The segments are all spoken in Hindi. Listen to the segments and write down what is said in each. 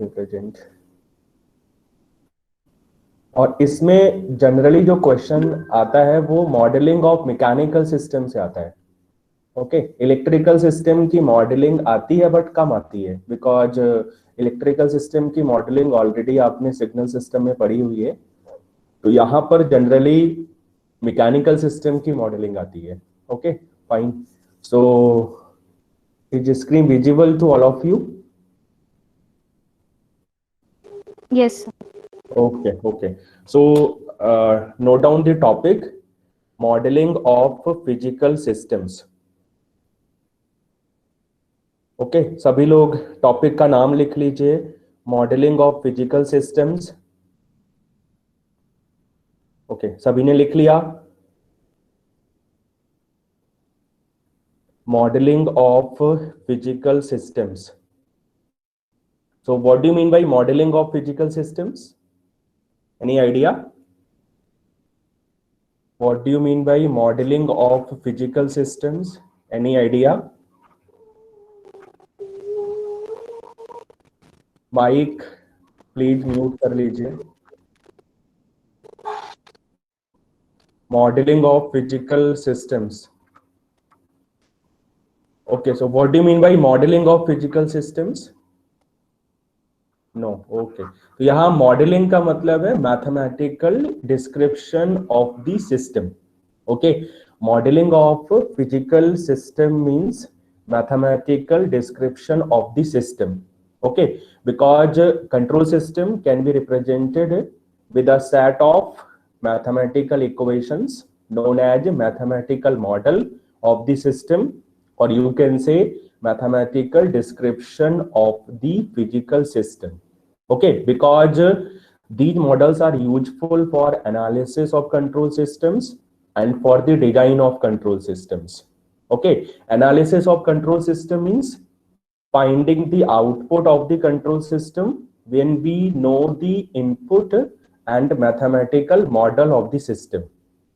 रिप्रेजेंट। और इसमें जनरली जो क्वेश्चन आता है वो मॉडलिंग ऑफ मैकेनिकल सिस्टम से आता है। ओके, इलेक्ट्रिकल सिस्टम की मॉडलिंग आती है बट कम आती है, बिकॉज इलेक्ट्रिकल सिस्टम की मॉडलिंग ऑलरेडी आपने सिग्नल सिस्टम में पढ़ी हुई है। तो यहाँ पर जनरली मैकेनिकल सिस्टम की मॉडलिंग आती है। Okay fine, so is screen visible to all of you? Yes. Okay. So note down the topic: modeling of physical systems. Okay, सभी लोग टॉपिक का नाम लिख लीजिए, modelling of physical systems. Okay, सभी ने लिख लिया? Modelling of physical systems. So what do you mean by modeling of physical systems? Any idea? What do you mean by modeling of physical systems? Any idea? Mic please mute कर लीजिए। Modelling of physical systems. Okay, so what do you mean by modelling of physical systems? No, okay. तो यहाँ मॉडलिंग का मतलब है mathematical description of the system. Okay, modelling of physical system means mathematical description of the system. Okay, because control system can be represented with a set of mathematical equations known as mathematical model of the system, or you can say mathematical description of the physical system. Okay, because these models are useful for analysis of control systems and for the design of control systems. Okay, analysis of control system means finding the output of the control system when we know the input and mathematical model of the system.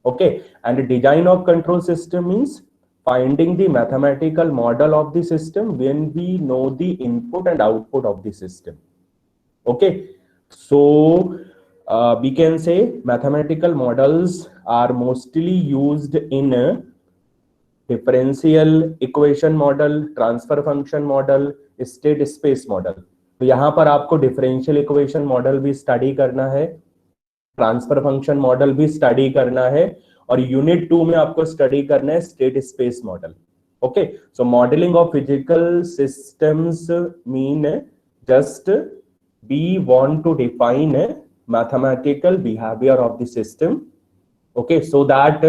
Okay, and design of control system means finding the mathematical model of the system when we know the input and output of the system. Okay, so we can say mathematical models are mostly used in differential equation model, transfer function model, state space model. तो यहाँ पर आपको डिफरेंशियल इक्वेशन मॉडल भी स्टडी करना है, ट्रांसफर फंक्शन मॉडल भी स्टडी करना है, और यूनिट 2 में आपको स्टडी करना है state space model. Okay, so modelling of physical systems mean just we want to define mathematical behaviour of the system. Okay, so that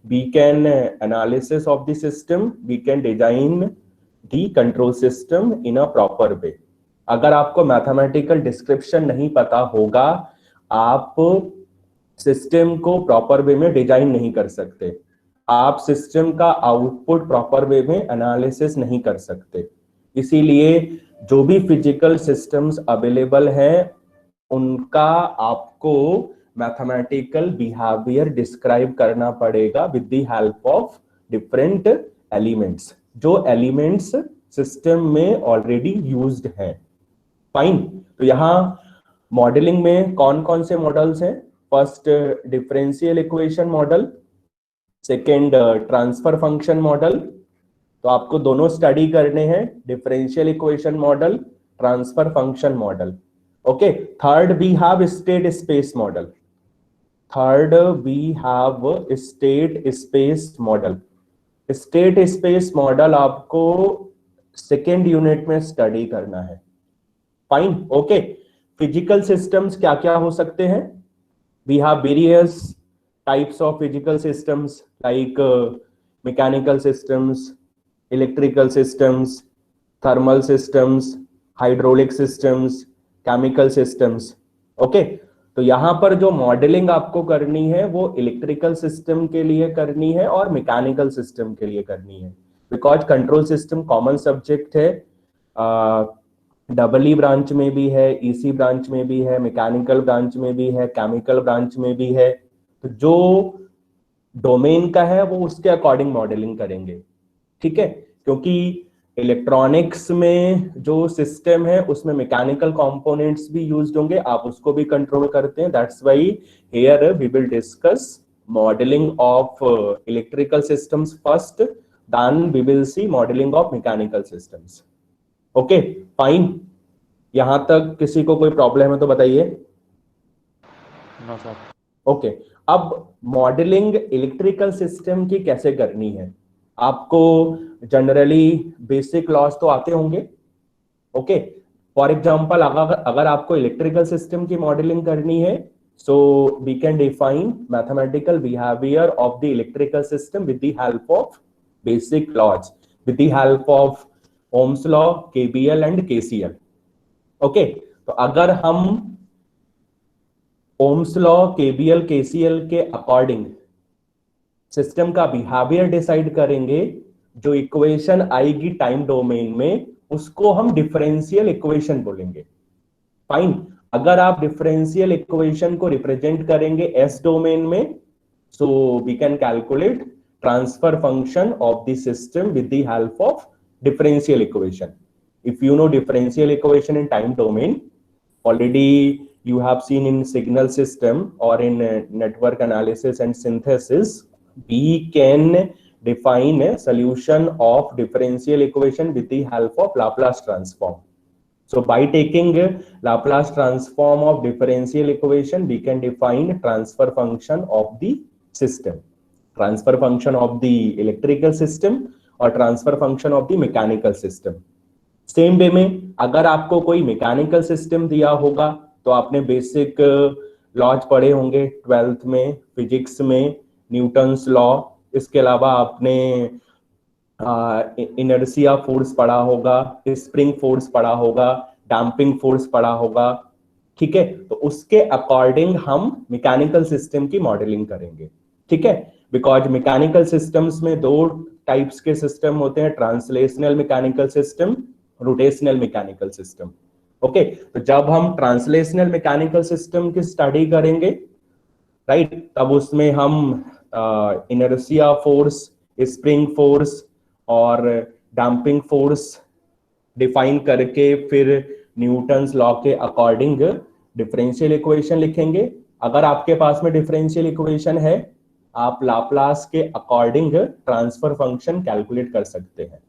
we can analysis of the system, we can design the control system in a proper way. अगर आपको मैथमेटिकल डिस्क्रिप्शन नहीं पता होगा, आप सिस्टम को प्रॉपर वे में डिजाइन नहीं कर सकते, आप सिस्टम का आउटपुट प्रॉपर वे में एनालिसिस नहीं कर सकते। इसीलिए जो भी फिजिकल सिस्टम्स अवेलेबल हैं उनका आपको मैथमेटिकल बिहेवियर डिस्क्राइब करना पड़ेगा with the help of different elements, जो एलिमेंट्स सिस्टम में ऑलरेडी यूज्ड हैं। फाइन, तो यहाँ मॉडलिंग में कौन कौन से मॉडल्स हैं? First differential equation model, second transfer function model. तो आपको दोनों स्टडी करने हैं, differential equation model, transfer function model. Okay, third we have state space model. Third we have state space model. State space model आपको सेकेंड यूनिट में स्टडी करना है। Fine, okay. फिजिकल सिस्टम्स क्या क्या हो सकते हैं? We have various types of physical systems like mechanical systems, electrical systems, thermal systems, hydraulic systems, chemical systems. Okay, तो यहां पर जो मॉडलिंग आपको करनी है वो इलेक्ट्रिकल सिस्टम के लिए करनी है और मैकेनिकल सिस्टम के लिए करनी है, because control system common subject है, डबल ई ब्रांच में भी है, ईसी ब्रांच में भी है, मैकेनिकल ब्रांच में भी है, केमिकल ब्रांच में भी है। तो जो डोमेन का है वो उसके अकॉर्डिंग मॉडलिंग करेंगे, ठीक है, क्योंकि इलेक्ट्रॉनिक्स में जो सिस्टम है उसमें मैकेनिकल कंपोनेंट्स भी यूज्ड होंगे, आप उसको भी कंट्रोल करते हैं। That's why here we will discuss modelling of electrical systems first, then we will see modelling of mechanical systems. Okay fine, यहां तक किसी को कोई प्रॉब्लम है तो बताइए। No sir. ओके, अब मॉडलिंग इलेक्ट्रिकल सिस्टम की कैसे करनी है, आपको जनरली बेसिक लॉज तो आते होंगे। ओके, फॉर एग्जांपल अगर आपको इलेक्ट्रिकल सिस्टम की मॉडलिंग करनी है, so we can define mathematical behaviour of the electrical system with the help of basic laws, with the help of Ohm's law, KVL and KCL. Okay, तो अगर हम ओम्स लॉ, केबीएल, केसीएल के अकॉर्डिंग सिस्टम का बिहेवियर डिसाइड करेंगे, जो इक्वेशन आएगी टाइम डोमेन में उसको हम डिफरेंशियल इक्वेशन बोलेंगे। फाइन, अगर आप डिफरेंशियल इक्वेशन को रिप्रेजेंट करेंगे एस डोमेन में, so we can calculate transfer function of the system with the help of differential equation. If you know differential equation in time domain, already you have seen in signal system or in network analysis and synthesis, we can define a solution of differential equation with the help of Laplace transform. So by taking Laplace transform of differential equation, we can define transfer function of the system, transfer function of the electrical system or transfer function of the mechanical system. Same way में अगर आपको कोई मैकेनिकल सिस्टम दिया होगा तो आपने बेसिक लॉज पढ़े होंगे 12th में फिजिक्स में, न्यूटन्स लॉ। इसके अलावा आपने इनर्शिया फोर्स पढ़ा होगा, स्प्रिंग फोर्स पढ़ा होगा, डैम्पिंग फोर्स पढ़ा होगा। ठीक है, तो उसके अकॉर्डिंग हम मैकेनिकल सिस्टम की मॉडलिंग करेंगे। ठीक है, बिकॉज मैकेनिकल सिस्टम्स में दो टाइप्स के सिस्टम होते हैं, translational mechanical system, rotational mechanical system. Okay, तो जब हम ट्रांसलेशनल मैकेनिकल सिस्टम की स्टडी करेंगे, राइट, तब उसमें हम इनर्शिया फोर्स, स्प्रिंग फोर्स और डैम्पिंग फोर्स डिफाइन करके फिर न्यूटन्स लॉ के अकॉर्डिंग डिफरेंशियल इक्वेशन लिखेंगे। अगर आपके पास में डिफरेंशियल इक्वेशन है, आप लाप्लास के अकॉर्डिंग ट्रांसफर फंक्शन कैलकुलेट कर सकते हैं।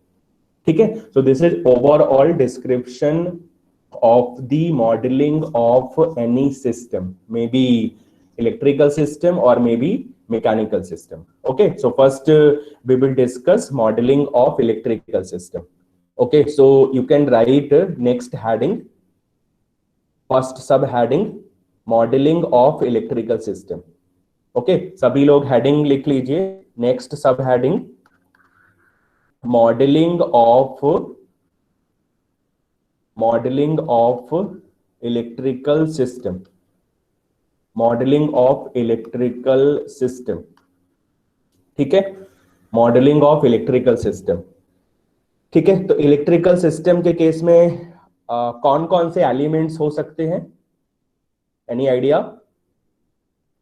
ठीक है, so this is overall description of the modelling of any system, may be electrical system और मे be mechanical system. Okay, so first we will discuss modelling of electrical system. Okay, so you can write next heading, first subheading modelling of electrical system. Okay, सभी लोग हेडिंग लिख लीजिए। Next subheading modelling of electrical system, modelling of electrical system. ठीक है, मॉडलिंग ऑफ इलेक्ट्रिकल सिस्टम। ठीक है, तो इलेक्ट्रिकल सिस्टम के केस में कौन कौन से एलिमेंट्स हो सकते हैं, एनी आइडिया?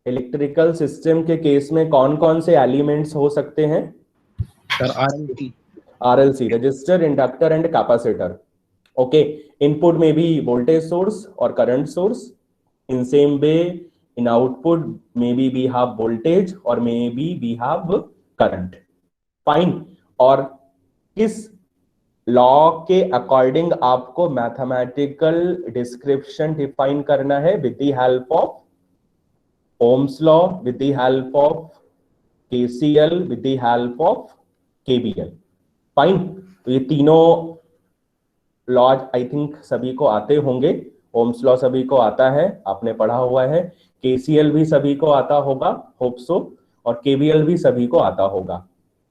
इलेक्ट्रिकल सिस्टम के केस में कौन कौन से एलिमेंट्स हो सकते हैं? Sir RLC, resistor, inductor and capacitor. Okay, input में भी वोल्टेज सोर्स और current source. In same way in output में भी वी हैव वोल्टेज और may be we have current. Fine, और किस लॉ के अकॉर्डिंग आपको मैथमेटिकल डिस्क्रिप्शन डिफाइन करना है? With the help of Ohm's law, with the help of KCL, with the help of KBL। Fine, तो ये तीनों लॉज आई थिंक सभी को आते होंगे। ओम्स लॉ सभी को आता है, आपने पढ़ा हुआ है। KCL भी सभी को आता होगा, होप सो, और KBL भी सभी को आता होगा।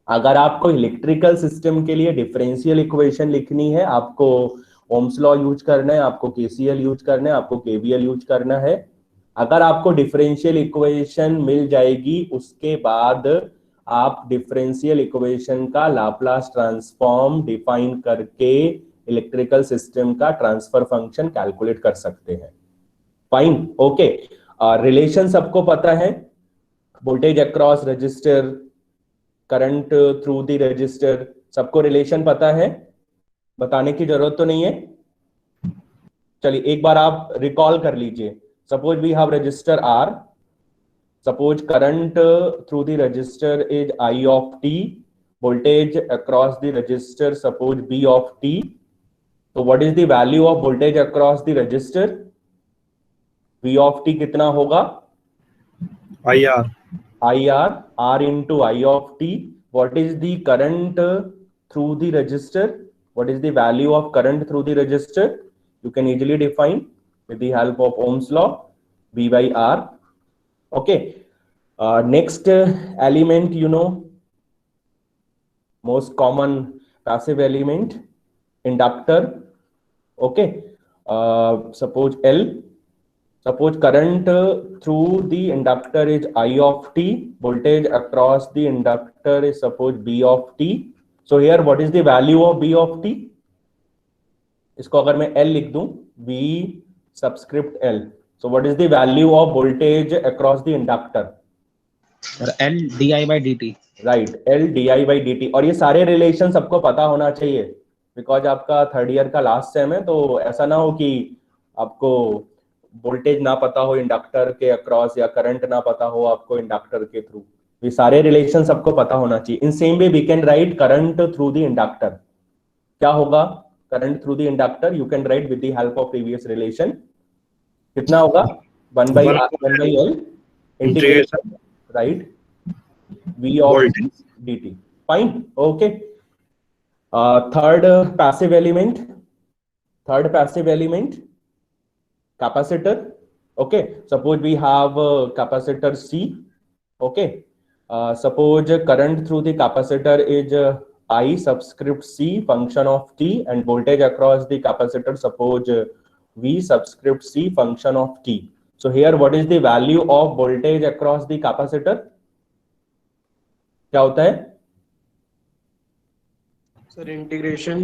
अगर आपको इलेक्ट्रिकल सिस्टम के लिए डिफरेंशियल इक्वेशन लिखनी है, आपको ओम्स लॉ यूज करना है, आपको KCL यूज करना है, आपको KBL यूज करना है। अगर आपको डिफरेंशियल इक्वेशन मिल जाएगी, उसके बाद आप डिफरेंशियल इक्वेशन का लाप्लास ट्रांसफॉर्म डिफाइन करके इलेक्ट्रिकल सिस्टम का ट्रांसफर फंक्शन कैलकुलेट कर सकते हैं। फाइन, ओके, रिलेशन सबको पता है, voltage across register, current through the register, सबको रिलेशन पता है। बताने की जरूरत तो नहीं है। चलिए एक बार आप रिकॉल कर लीजिए। Suppose we have resistor R, suppose current through the resistor is I of T, voltage across the register suppose B of t. So what is the value of voltage across the register? V of t कितना होगा? IR. IR, R into I of t. What is the current through the register? What is the value of current through the register? You can easily define with the help of Ohm's law, V by R. Okay. Next element, you know, most common passive element, inductor. Okay. Suppose L, suppose current through the inductor is I of t, voltage across the inductor is suppose B of t. So here what is the value of B of t? इसको अगर मैं L लिख दूं, V subscript L. So what is the value of voltage across the inductor? L di by dt. Right, L di by dt. और ये सारे रिलेशन सबको पता होना चाहिए, बिकॉज आपका थर्ड ईयर का लास्ट सेम है, तो ऐसा ना हो कि आपको वोल्टेज ना पता हो इंडक्टर के अक्रॉस या करंट ना पता हो आपको इंडक्टर के थ्रू। ये सारे रिलेशन सबको पता होना चाहिए। In same way we can write current through the inductor. क्या होगा current through the inductor? You can write with the help of previous relation. कितना होगा? 1 by L integration, right, V of dt. Fine. Okay. Third passive element. Third passive element, capacitor. Okay. Suppose we have capacitor C. Okay. Suppose current through the capacitor is I subscript C function of t, and voltage across the capacitor suppose V subscript C function of t. So here what is the value of voltage across the capacitor? क्या होता है सर? इंटीग्रेशन।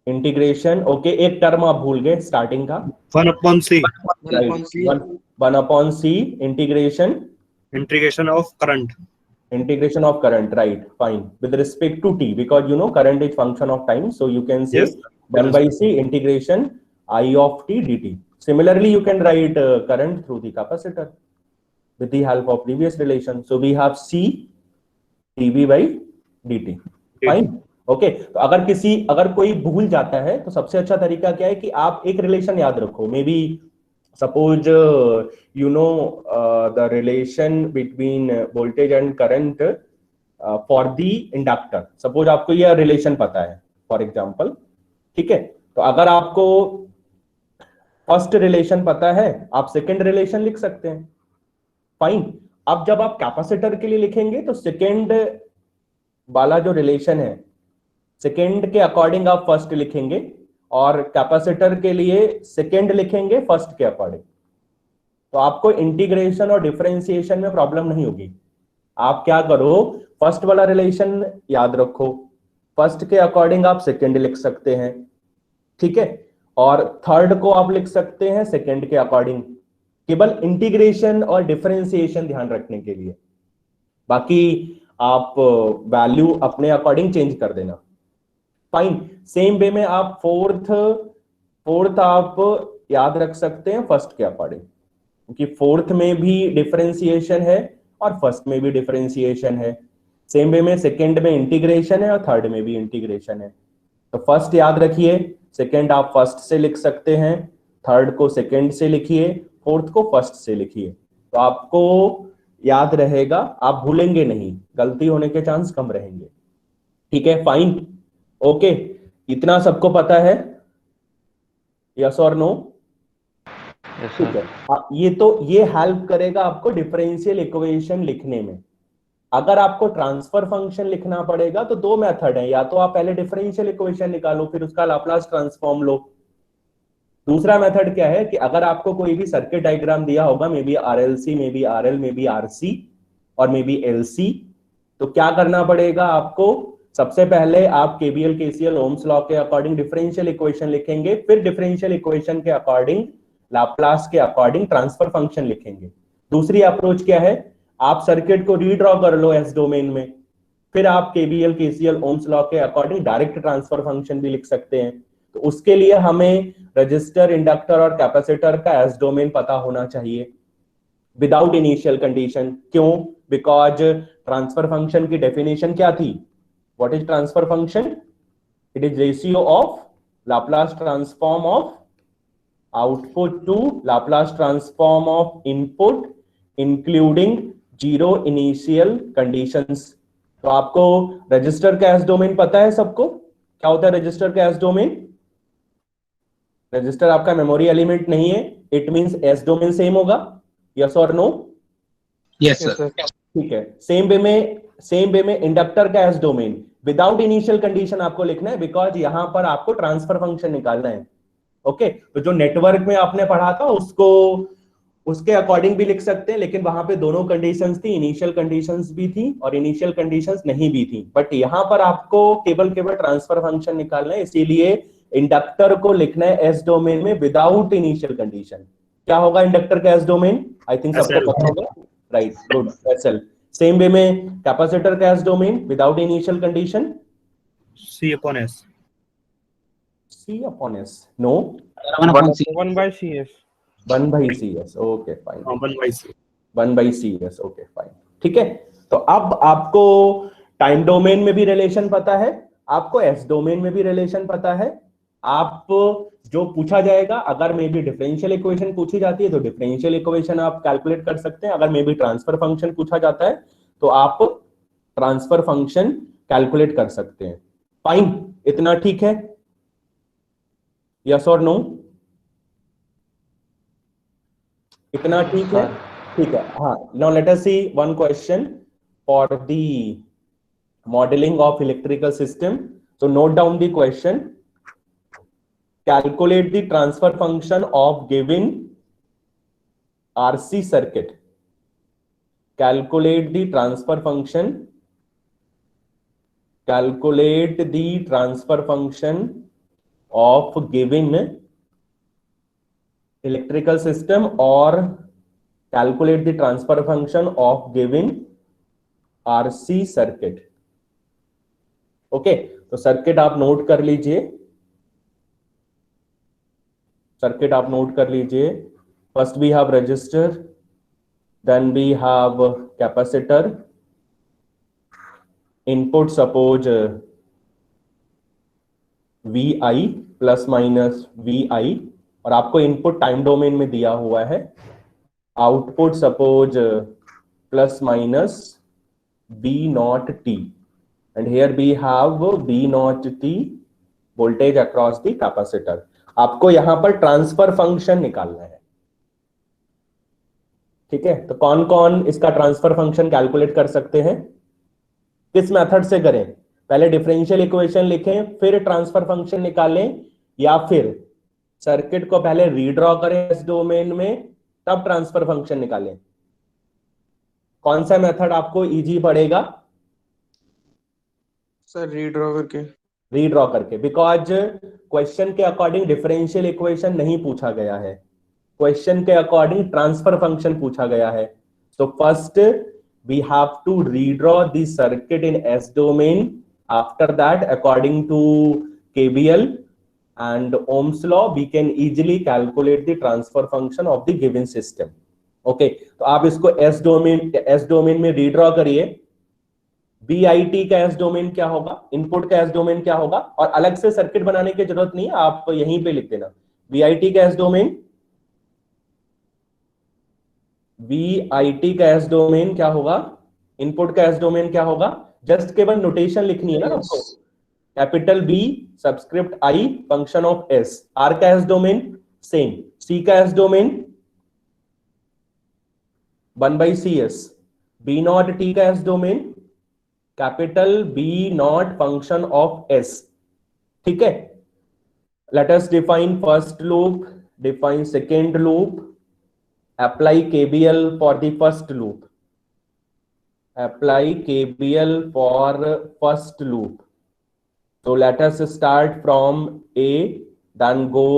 इंटीग्रेशन। ओके, एक टर्म आप भूल गए स्टार्टिंग का, 1/c. 1/c integration, Integration of current. integration of current, right? Fine. With respect to t, because you know current is function of time, so you can say Yes. 1/c integration I of t dt. Similarly you can write current through the capacitor with the help of previous relation. So we have C dv by dt. Fine. Okay, तो अगर कोई भूल जाता है तो सबसे अच्छा तरीका क्या है कि आप एक रिलेशन याद रखो। May be suppose you know the relation between voltage and current for the inductor. Suppose आपको यह रिलेशन पता है फॉर एग्जांपल, ठीक है? तो अगर आपको फर्स्ट रिलेशन पता है, आप सेकेंड रिलेशन लिख सकते हैं। फाइन। अब जब आप कैपेसिटर के लिए लिखेंगे तो सेकेंड वाला जो रिलेशन है, सेकेंड के अकॉर्डिंग आप फर्स्ट लिखेंगे, और कैपेसिटर के लिए सेकेंड लिखेंगे फर्स्ट के अकॉर्डिंग। तो आपको इंटीग्रेशन और डिफरेंशिएशन में प्रॉब्लम नहीं होगी। आप क्या करो, फर्स्ट वाला रिलेशन याद रखो, फर्स्ट के अकॉर्डिंग आप सेकेंड लिख सकते हैं, ठीक है? और थर्ड को आप लिख सकते हैं सेकेंड के अकॉर्डिंग, केवल इंटीग्रेशन और डिफरेंशिएशन ध्यान रखने के लिए। बाकी आप वैल्यू अपने अकॉर्डिंग चेंज कर देना। फाइन। सेम वे में आप फोर्थ आप याद रख सकते हैं फर्स्ट के अकॉर्डिंग, क्योंकि फोर्थ में भी डिफरेंशिएशन है और फर्स्ट में भी डिफरेंशिएशन है। सेम वे में सेकेंड में इंटीग्रेशन है और थर्ड में भी इंटीग्रेशन है। तो फर्स्ट याद रखिए, सेकेंड आप फर्स्ट से लिख सकते हैं, थर्ड को सेकेंड से लिखिए, फोर्थ को फर्स्ट से लिखिए। तो आपको याद रहेगा, आप भूलेंगे नहीं, गलती होने के चांस कम रहेंगे। ठीक है, फाइन, ओके। इतना सबको पता है? यस और नो? ठीक है। ये हेल्प करेगा आपको डिफरेंशियल इक्वेशन लिखने में। अगर आपको ट्रांसफर फंक्शन लिखना पड़ेगा तो दो मेथड है, या तो आप पहले डिफरेंशियल इक्वेशन निकालो फिर उसका लाप्लास ट्रांसफॉर्म लो। दूसरा मेथड क्या है कि अगर आपको कोई भी सर्किट डायग्राम दिया होगा, may be RLC, may be RL, may be RC और मे बी एलसी, तो क्या करना पड़ेगा आपको? सबसे पहले आप केवीएल, केसीएल, ओम्स लॉ के अकॉर्डिंग डिफरेंशियल इक्वेशन लिखेंगे, फिर डिफरेंशियल इक्वेशन के अकॉर्डिंग, लाप्लास के अकॉर्डिंग ट्रांसफर फंक्शन लिखेंगे। दूसरी अप्रोच क्या है? आप सर्किट को रीड्रॉ कर लो एस डोमेन में, फिर आप केबीएल केसीएल ओम्स लॉ के अकॉर्डिंग डायरेक्ट ट्रांसफर फंक्शन भी लिख सकते हैं। तो उसके लिए हमें रजिस्टर, इंडक्टर और कैपेसिटर का एस डोमेन पता होना चाहिए विदाउट इनिशियल कंडीशन। क्यों? बिकॉज ट्रांसफर फंक्शन की डेफिनेशन क्या थी? What is transfer function? It is ratio of Laplace transform of output to Laplace transform of input including zero initial conditions. तो आपको रजिस्टर का एस डोमेन पता है सबको? क्या होता है रजिस्टर का एस डोमेन? रजिस्टर आपका मेमोरी एलिमेंट नहीं है, it means S domain same होगा। यस और नो? Yes, sir. ठीक है। सेम वे में इंडक्टर का S domain without initial condition आपको लिखना है, बिकॉज यहां पर आपको ट्रांसफर फंक्शन निकालना है। ओके, तो जो नेटवर्क में आपने पढ़ा था उसको उसके अकॉर्डिंग भी लिख सकते हैं, लेकिन वहां पे दोनों कंडीशंस थी, इनिशियल कंडीशंस भी थी और इनिशियल कंडीशंस नहीं भी थी। बट यहां पर आपको केवल ट्रांसफर फंक्शन निकालना है, इसीलिए इंडक्टर को लिखना है एस डोमेन में विदाउट इनिशियल कंडीशन। क्या होगा इंडक्टर का एस डोमेन? आई थिंक सबको पता होगा, right? Good, SL. Same way में कैपेसिटर का S domain without initial condition C upon S. C upon S. No, 1 by CS. 1 by CS. Okay, fine. 1 by C. 1 by CS. Okay, fine. ठीक है। तो अब आपको टाइम डोमेन में भी रिलेशन पता है, आपको एस डोमेन में भी रिलेशन पता है। आप जो पूछा जाएगा, अगर मे बी डिफरेंशियल इक्वेशन पूछी जाती है तो डिफरेंशियल इक्वेशन आप कैलकुलेट कर सकते हैं। अगर मे बी ट्रांसफर फंक्शन पूछा जाता है तो आप ट्रांसफर फंक्शन कैलकुलेट कर सकते हैं। फाइन, इतना ठीक है? यस और नो? इतना ठीक है? ठीक है, हाँ। Now let us see one question for the modelling of electrical system. So note down the question. Calculate the transfer function of given RC circuit. Calculate the transfer function. Calculate the transfer function of given electrical system or calculate the transfer function of given RC circuit. Okay, तो सर्किट आप नोट कर लीजिए। सर्किट आप नोट कर लीजिए। First we have resistor, then we have capacitor, input suppose VI plus minus VI, और आपको इनपुट टाइम डोमेन में दिया हुआ है। Output suppose plus minus V0T, and here we have V0T voltage across the capacitor. आपको यहां पर ट्रांसफर फंक्शन निकालना है। ठीक है, तो कौन कौन इसका ट्रांसफर फंक्शन कैलकुलेट कर सकते हैं? किस मेथड से करें? पहले डिफरेंशियल इक्वेशन लिखें फिर ट्रांसफर फंक्शन निकालें, या फिर सर्किट को पहले रीड्रॉ करें इस डोमेन में तब ट्रांसफर फंक्शन निकालें? कौन सा मेथड आपको इजी पड़ेगा? सर रीड्रॉ करके। रीड्रॉ करके, बिकॉज क्वेश्चन के अकॉर्डिंग डिफरेंशियल इक्वेशन नहीं पूछा गया है, क्वेश्चन के अकॉर्डिंग ट्रांसफर फंक्शन पूछा गया है। So first we have to redraw the circuit in S domain, after that according to KVL and Ohm's law we can easily calculate the transfer function of the given system. Okay, तो आप इसको एस डोमेन में रीड्रॉ करिए। BIT का एस डोमेन क्या होगा, इनपुट का एस डोमेन क्या होगा, और अलग से सर्किट बनाने की जरूरत नहीं है, आप यहीं पे लिख देना। BIT का एस डोमेन, BIT का एस डोमेन क्या होगा, इनपुट का एस डोमेन क्या होगा, जस्ट केवल नोटेशन लिखनी है ना आपको। Capital B subscript I function of S। R का एस डोमेन सेम, C का S domain 1 by CS, B0T का S domain capital B0 function of S। ठीक है, let us define first loop, define second loop, apply KVL for the first loop, apply KVL for first loop. So let us start from A, then go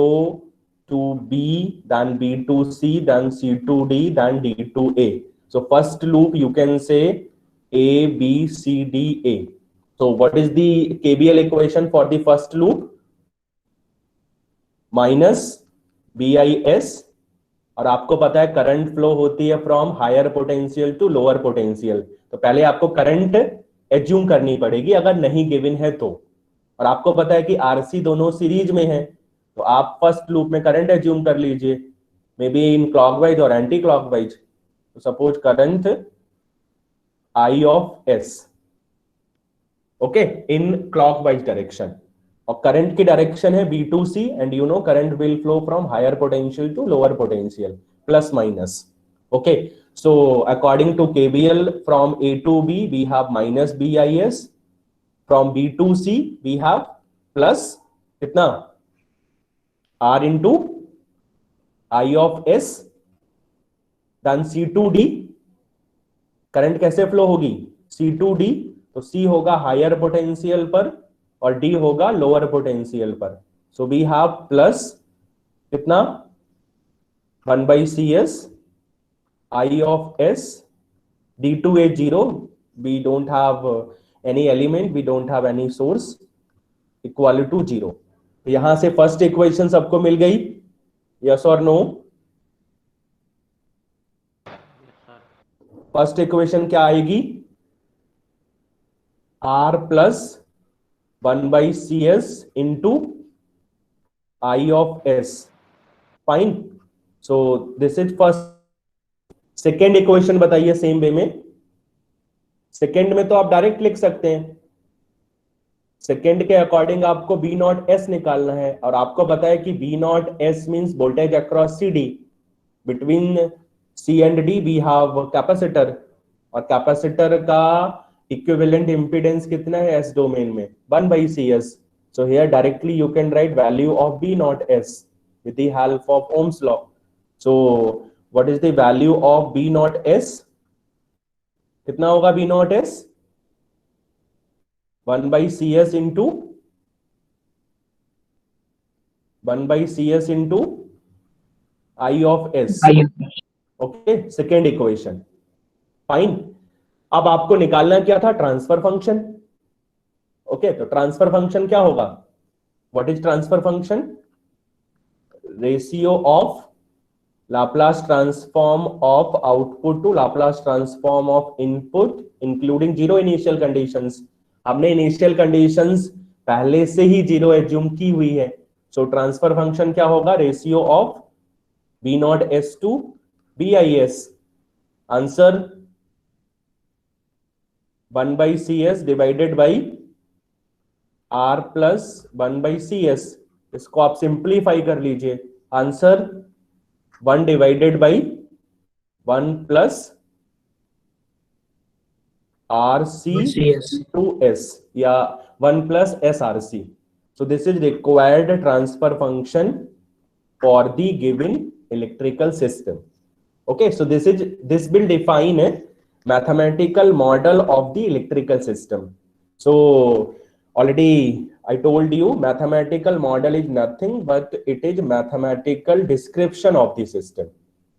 to B, then B to C, then C to D, then D to A. So first loop you can say A, B, C, D, A. So what is the KBL equation for the first loop? Minus BIS, और आपको पता है करंट फ्लो होती है from higher potential to lower potential, तो पहले आपको करंट एज्यूम करनी पड़ेगी अगर नहीं गिवन है तो, और आपको पता है कि RC दोनों सीरीज में है, तो आप फर्स्ट लूप में करंट एज्यूम कर लीजिए, मे बी इन क्लॉकवाइज और एंटी क्लॉकवाइज। तो suppose current I of S, okay, in clockwise direction, और करंट की डायरेक्शन है B2C, and you know current will flow from higher potential to lower potential, plus minus, okay. So according to KBL फ्रॉम A to B we have minus BIS, from B to C we have plus कितना R into I of S, then C to D, current कैसे फ्लो होगी C to D, तो C होगा हायर पोटेंशियल पर और D होगा लोअर पोटेंशियल पर, सो वी हैव प्लस कितना 1/CS I of S, D2 is 0, we don't have any element, we don't have any source, equal to 0। तो यहां से फर्स्ट इक्वेशन सबको मिल गई, यस और नो? फर्स्ट इक्वेशन क्या आएगी? R plus 1/CS into I of S, fine. So this is first. Second equation बताइए सेम वे में। सेकेंड में तो आप डायरेक्ट लिख सकते हैं, सेकेंड के अकॉर्डिंग आपको B नॉट S निकालना है, और आपको पता है कि B naught S means voltage across CD, between C and D we have capacitor, और कैपेसिटर का इक्विवेलेंट इंपीडेंस कितना है S डोमेन में? 1/CS। So here directly you can write value of B naught S with the help of Ohm's law. So what is the value of B naught S? कितना होगा B naught S? 1/CS into 1/CS into I of S. Okay, second equation, fine. अब आपको निकालना क्या था? Transfer function. ओके, तो ट्रांसफर फंक्शन क्या होगा? What is transfer function? Ratio of Laplace transform of output to Laplace transform of input including zero initial conditions. हमने इनिशियल कंडीशंस पहले से ही जीरो एज्यूम की हुई है, सो ट्रांसफर फंक्शन क्या होगा? Ratio of B naught S to BIS। Answer 1/CS divided by R plus 1/CS। इसको आप सिंप्लीफाई कर लीजिए, answer 1 divided by 1 plus RC to S, या 1 plus SRC। So this is required transfer function for the given electrical system. Okay, so this will define a mathematical model of the electrical system. So already I told you mathematical model is nothing but it is mathematical description of the system.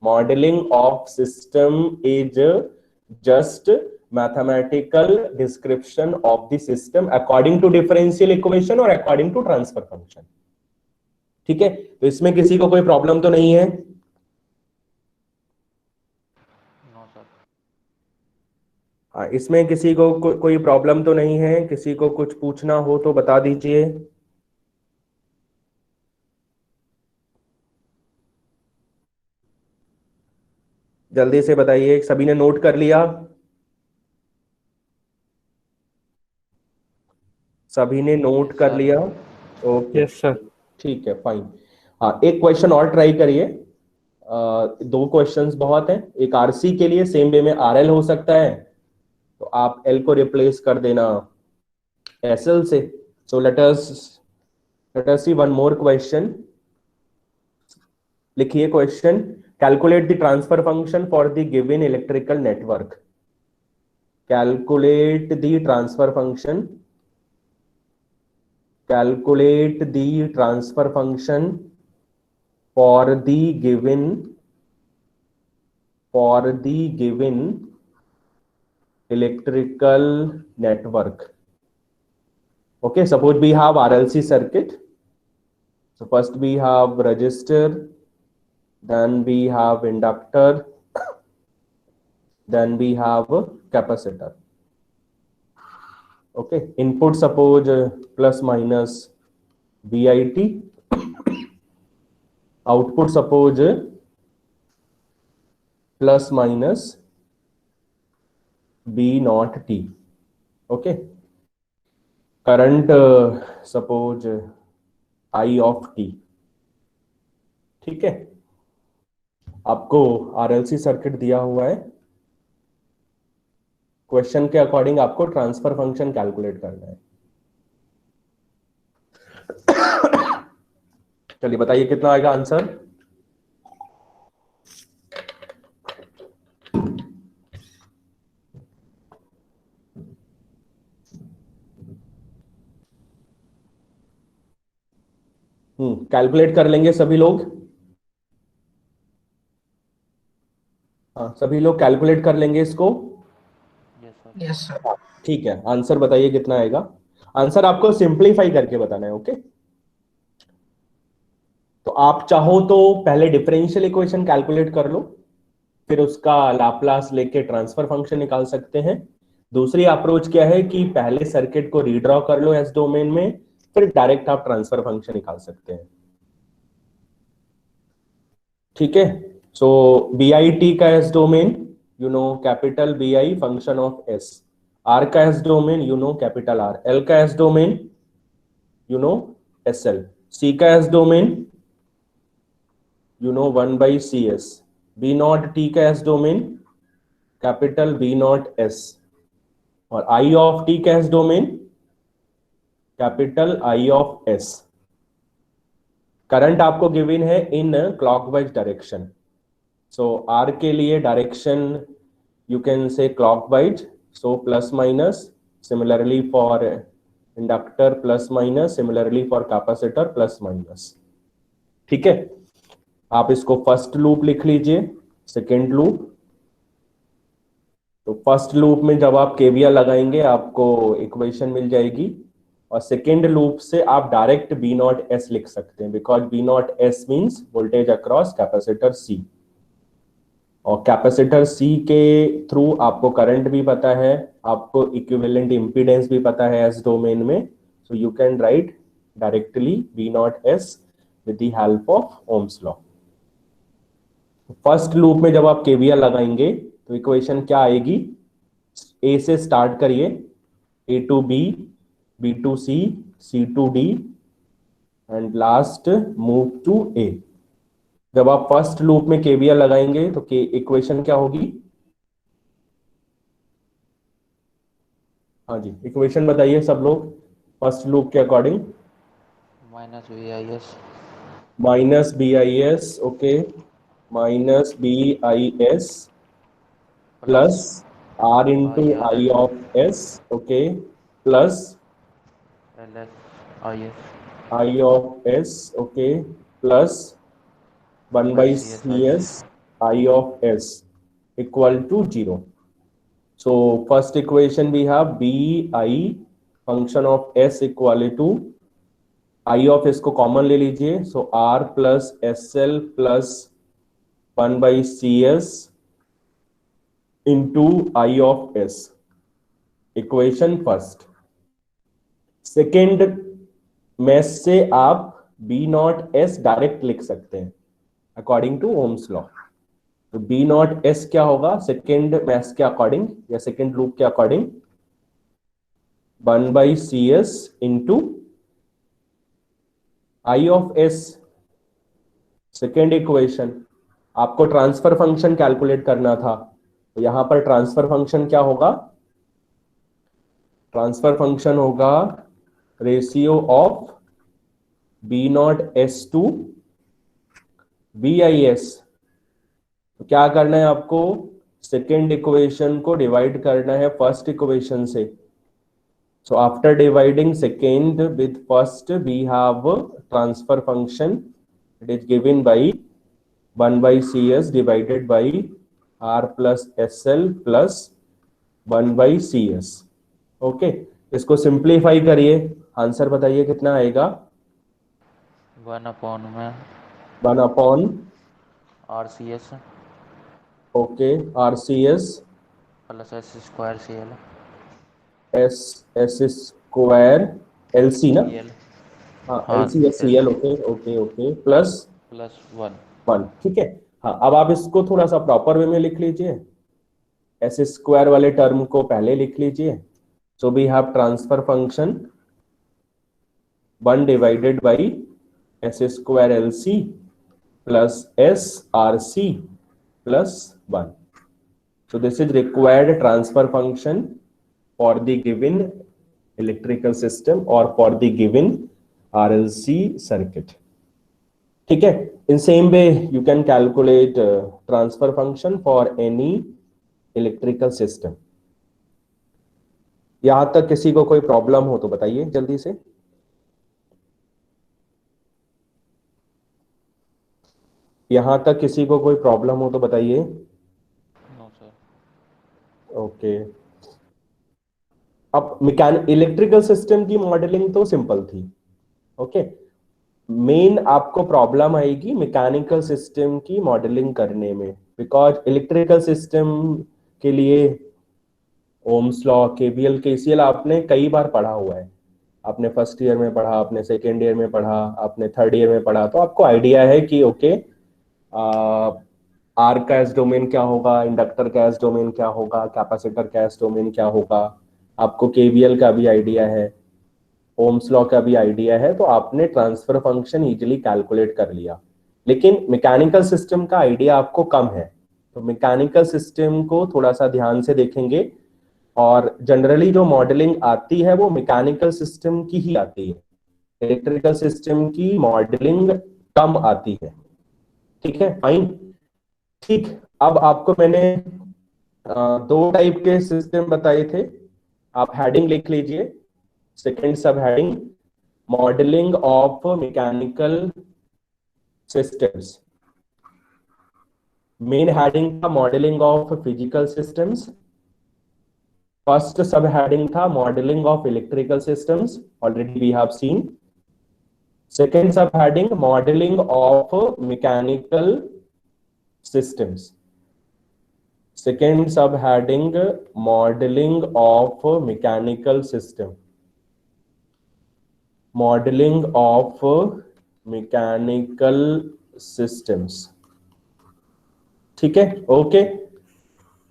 Modeling of system is just mathematical description of the system according to differential equation or according to transfer function. ठीक है, तो इसमें किसी को कोई प्रॉब्लम तो नहीं है? हाँ, इसमें किसी को कोई प्रॉब्लम तो नहीं है? किसी को कुछ पूछना हो तो बता दीजिए। जल्दी से बताइए, सभी ने नोट कर लिया? सभी ने नोट कर लिया? ओके सर, ठीक है, फाइन। हाँ, एक क्वेश्चन और ट्राई करिए। 2 क्वेश्चंस बहुत हैं। एक RC के लिए सेम वे में RL हो सकता है, तो आप L को रिप्लेस कर देना SL से। सो let us see one more question. लिखिए question, calculate the transfer function for the given electrical network. Calculate the transfer function, calculate the transfer function for the given electrical network. Okay, suppose we have RLC circuit. So first we have resistor, then we have inductor, then we have capacitor. Okay, input suppose plus minus VIT, output suppose plus minus B naught T. Okay, current suppose I of T. ठीक है, आपको RLC सर्किट दिया हुआ है, क्वेश्चन के अकॉर्डिंग आपको ट्रांसफर फंक्शन कैलकुलेट करना है। चलिए बताइए कितना आएगा आंसर। कैलकुलेट कर लेंगे सभी लोग। हाँ, सभी लोग कैलकुलेट कर लेंगे इसको। Yes, sir. ठीक है, आंसर बताइए कितना आएगा। आंसर आपको सिंपलीफाई करके बताना है। ओके, तो आप चाहो तो पहले डिफरेंशियल इक्वेशन कैलकुलेट कर लो, फिर उसका लाप्लास लेके ट्रांसफर फंक्शन निकाल सकते हैं। दूसरी अप्रोच क्या है कि पहले सर्किट को रीड्रॉ कर लो एस डोमेन में, फिर डायरेक्ट आप ट्रांसफर फंक्शन निकाल सकते हैं। ठीक है, सो BIT का S domain you know capital BI function of S, R का S domain you know capital R, L का S domain you know SL, C का S domain you know 1/CS, B not T का S domain capital B naught S, और I ऑफ T का S domain capital I of S। Current आपको गिवन है इन क्लॉकवाइज डायरेक्शन, सो R के लिए डायरेक्शन यू कैन से clockwise, so plus minus, similarly for inductor plus minus, similarly for capacitor plus minus. ठीक है, आप इसको फर्स्ट लूप लिख लीजिए, सेकेंड लूप। तो फर्स्ट लूप में जब आप KVL लगाएंगे आपको इक्वेशन मिल जाएगी, और सेकेंड लूप से आप डायरेक्ट B नॉट S लिख सकते हैं, because B naught S means voltage across capacitor C, और कैपेसिटर C के थ्रू आपको करंट भी पता है, आपको इक्विवेलेंट इंपीडेंस भी पता है एस डोमेन में, सो you can right directly B naught S with the help of Ohm's law. First loop में जब आप KVL लगाएंगे तो इक्वेशन क्या आएगी, A से स्टार्ट करिए, A to B, B to C, C to D, and last move to A। जब आप फर्स्ट लूप में KVL लगाएंगे तो इक्वेशन क्या होगी, हाँ जी इक्वेशन बताइए सब लोग फर्स्ट लूप के according. Minus BIS, okay, minus BIS plus R into I of S, okay, plus I of S, okay, plus 1/CS I of S equal to 0. So first equation we have BI function of S equal to I of S को कॉमन ले लीजिए, so R plus SL plus 1/CS into I of S, equation first. Second mesh से आप B नॉट S डायरेक्ट लिख सकते हैं अकॉर्डिंग टू ओम्स लॉ। तो B नॉट S क्या होगा सेकेंड मेश के अकॉर्डिंग या सेकेंड लूप के according, 1/CS into I of S। Second equation आपको ट्रांसफर फंक्शन कैलकुलेट करना था, तो यहां पर ट्रांसफर फंक्शन क्या होगा, ट्रांसफर फंक्शन होगा ratio of B naught S to BIS। तो क्या करना है आपको, सेकेंड इक्वेशन को डिवाइड करना है फर्स्ट इक्वेशन से। So after dividing second with first we have transfer function, it is given by 1/CS divided by R plus SL plus 1/CS। Okay, इसको सिंप्लीफाई करिए, आंसर बताइए कितना आएगा। 1 में 1 RCS okay, RCS plus S square CL S square LC ना, CL हाँ हाँ LC या S CL, okay okay okay, plus plus 1 1। ठीक है, हाँ अब आप इसको थोड़ा सा प्रॉपर वे में लिख लीजिए, एस स्क्वायर वाले टर्म को पहले लिख लीजिए। So we have transfer function 1 divided by S square LC plus SRC plus 1। So this is required transfer function for the given electrical system or for the given RLC circuit. ठीक है, in same way you can calculate transfer function for any electrical system. यहां तक किसी को कोई प्रॉब्लम हो तो बताइए जल्दी से। यहां तक किसी को कोई प्रॉब्लम हो तो बताइए। नो सर ओके, अब इलेक्ट्रिकल सिस्टम की मॉडलिंग तो सिंपल थी। ओके, मेन आपको प्रॉब्लम आएगी मैकेनिकल सिस्टम की मॉडलिंग करने में, बिकॉज इलेक्ट्रिकल सिस्टम के लिए ओम्स लॉ, केवीएल, केसीएल आपने कई बार पढ़ा हुआ है। आपने फर्स्ट ईयर में पढ़ा, आपने सेकेंड ईयर में पढ़ा, आपने थर्ड ईयर में पढ़ा, तो आपको आइडिया है कि ओके आर का एस डोमेन क्या होगा, इंडक्टर का एस डोमेन क्या होगा, कैपेसिटर का एस डोमेन क्या होगा। आपको केवीएल का भी आइडिया है, ओम्स लॉ का भी आइडिया है, तो आपने ट्रांसफर फंक्शन इजीली कैलकुलेट कर लिया। लेकिन मैकेनिकल सिस्टम का आइडिया आपको कम है, तो मैकेनिकल सिस्टम को थोड़ा सा ध्यान से देखेंगे। और जनरली जो मॉडलिंग आती है वो मैकेनिकल सिस्टम की ही आती है, इलेक्ट्रिकल सिस्टम की मॉडलिंग कम आती है। ठीक है, फाइन। ठीक, अब आपको मैंने दो टाइप के सिस्टम बताए थे, आप हेडिंग लिख लीजिए। Second subheading, modelling of mechanical systems. Main heading था modelling of physical systems. First subheading था modelling of electrical systems, already we have seen. Second subheading modelling of mechanical systems. Second subheading, modeling of mechanical system. Modeling of mechanical systems. ठीक है, ओके।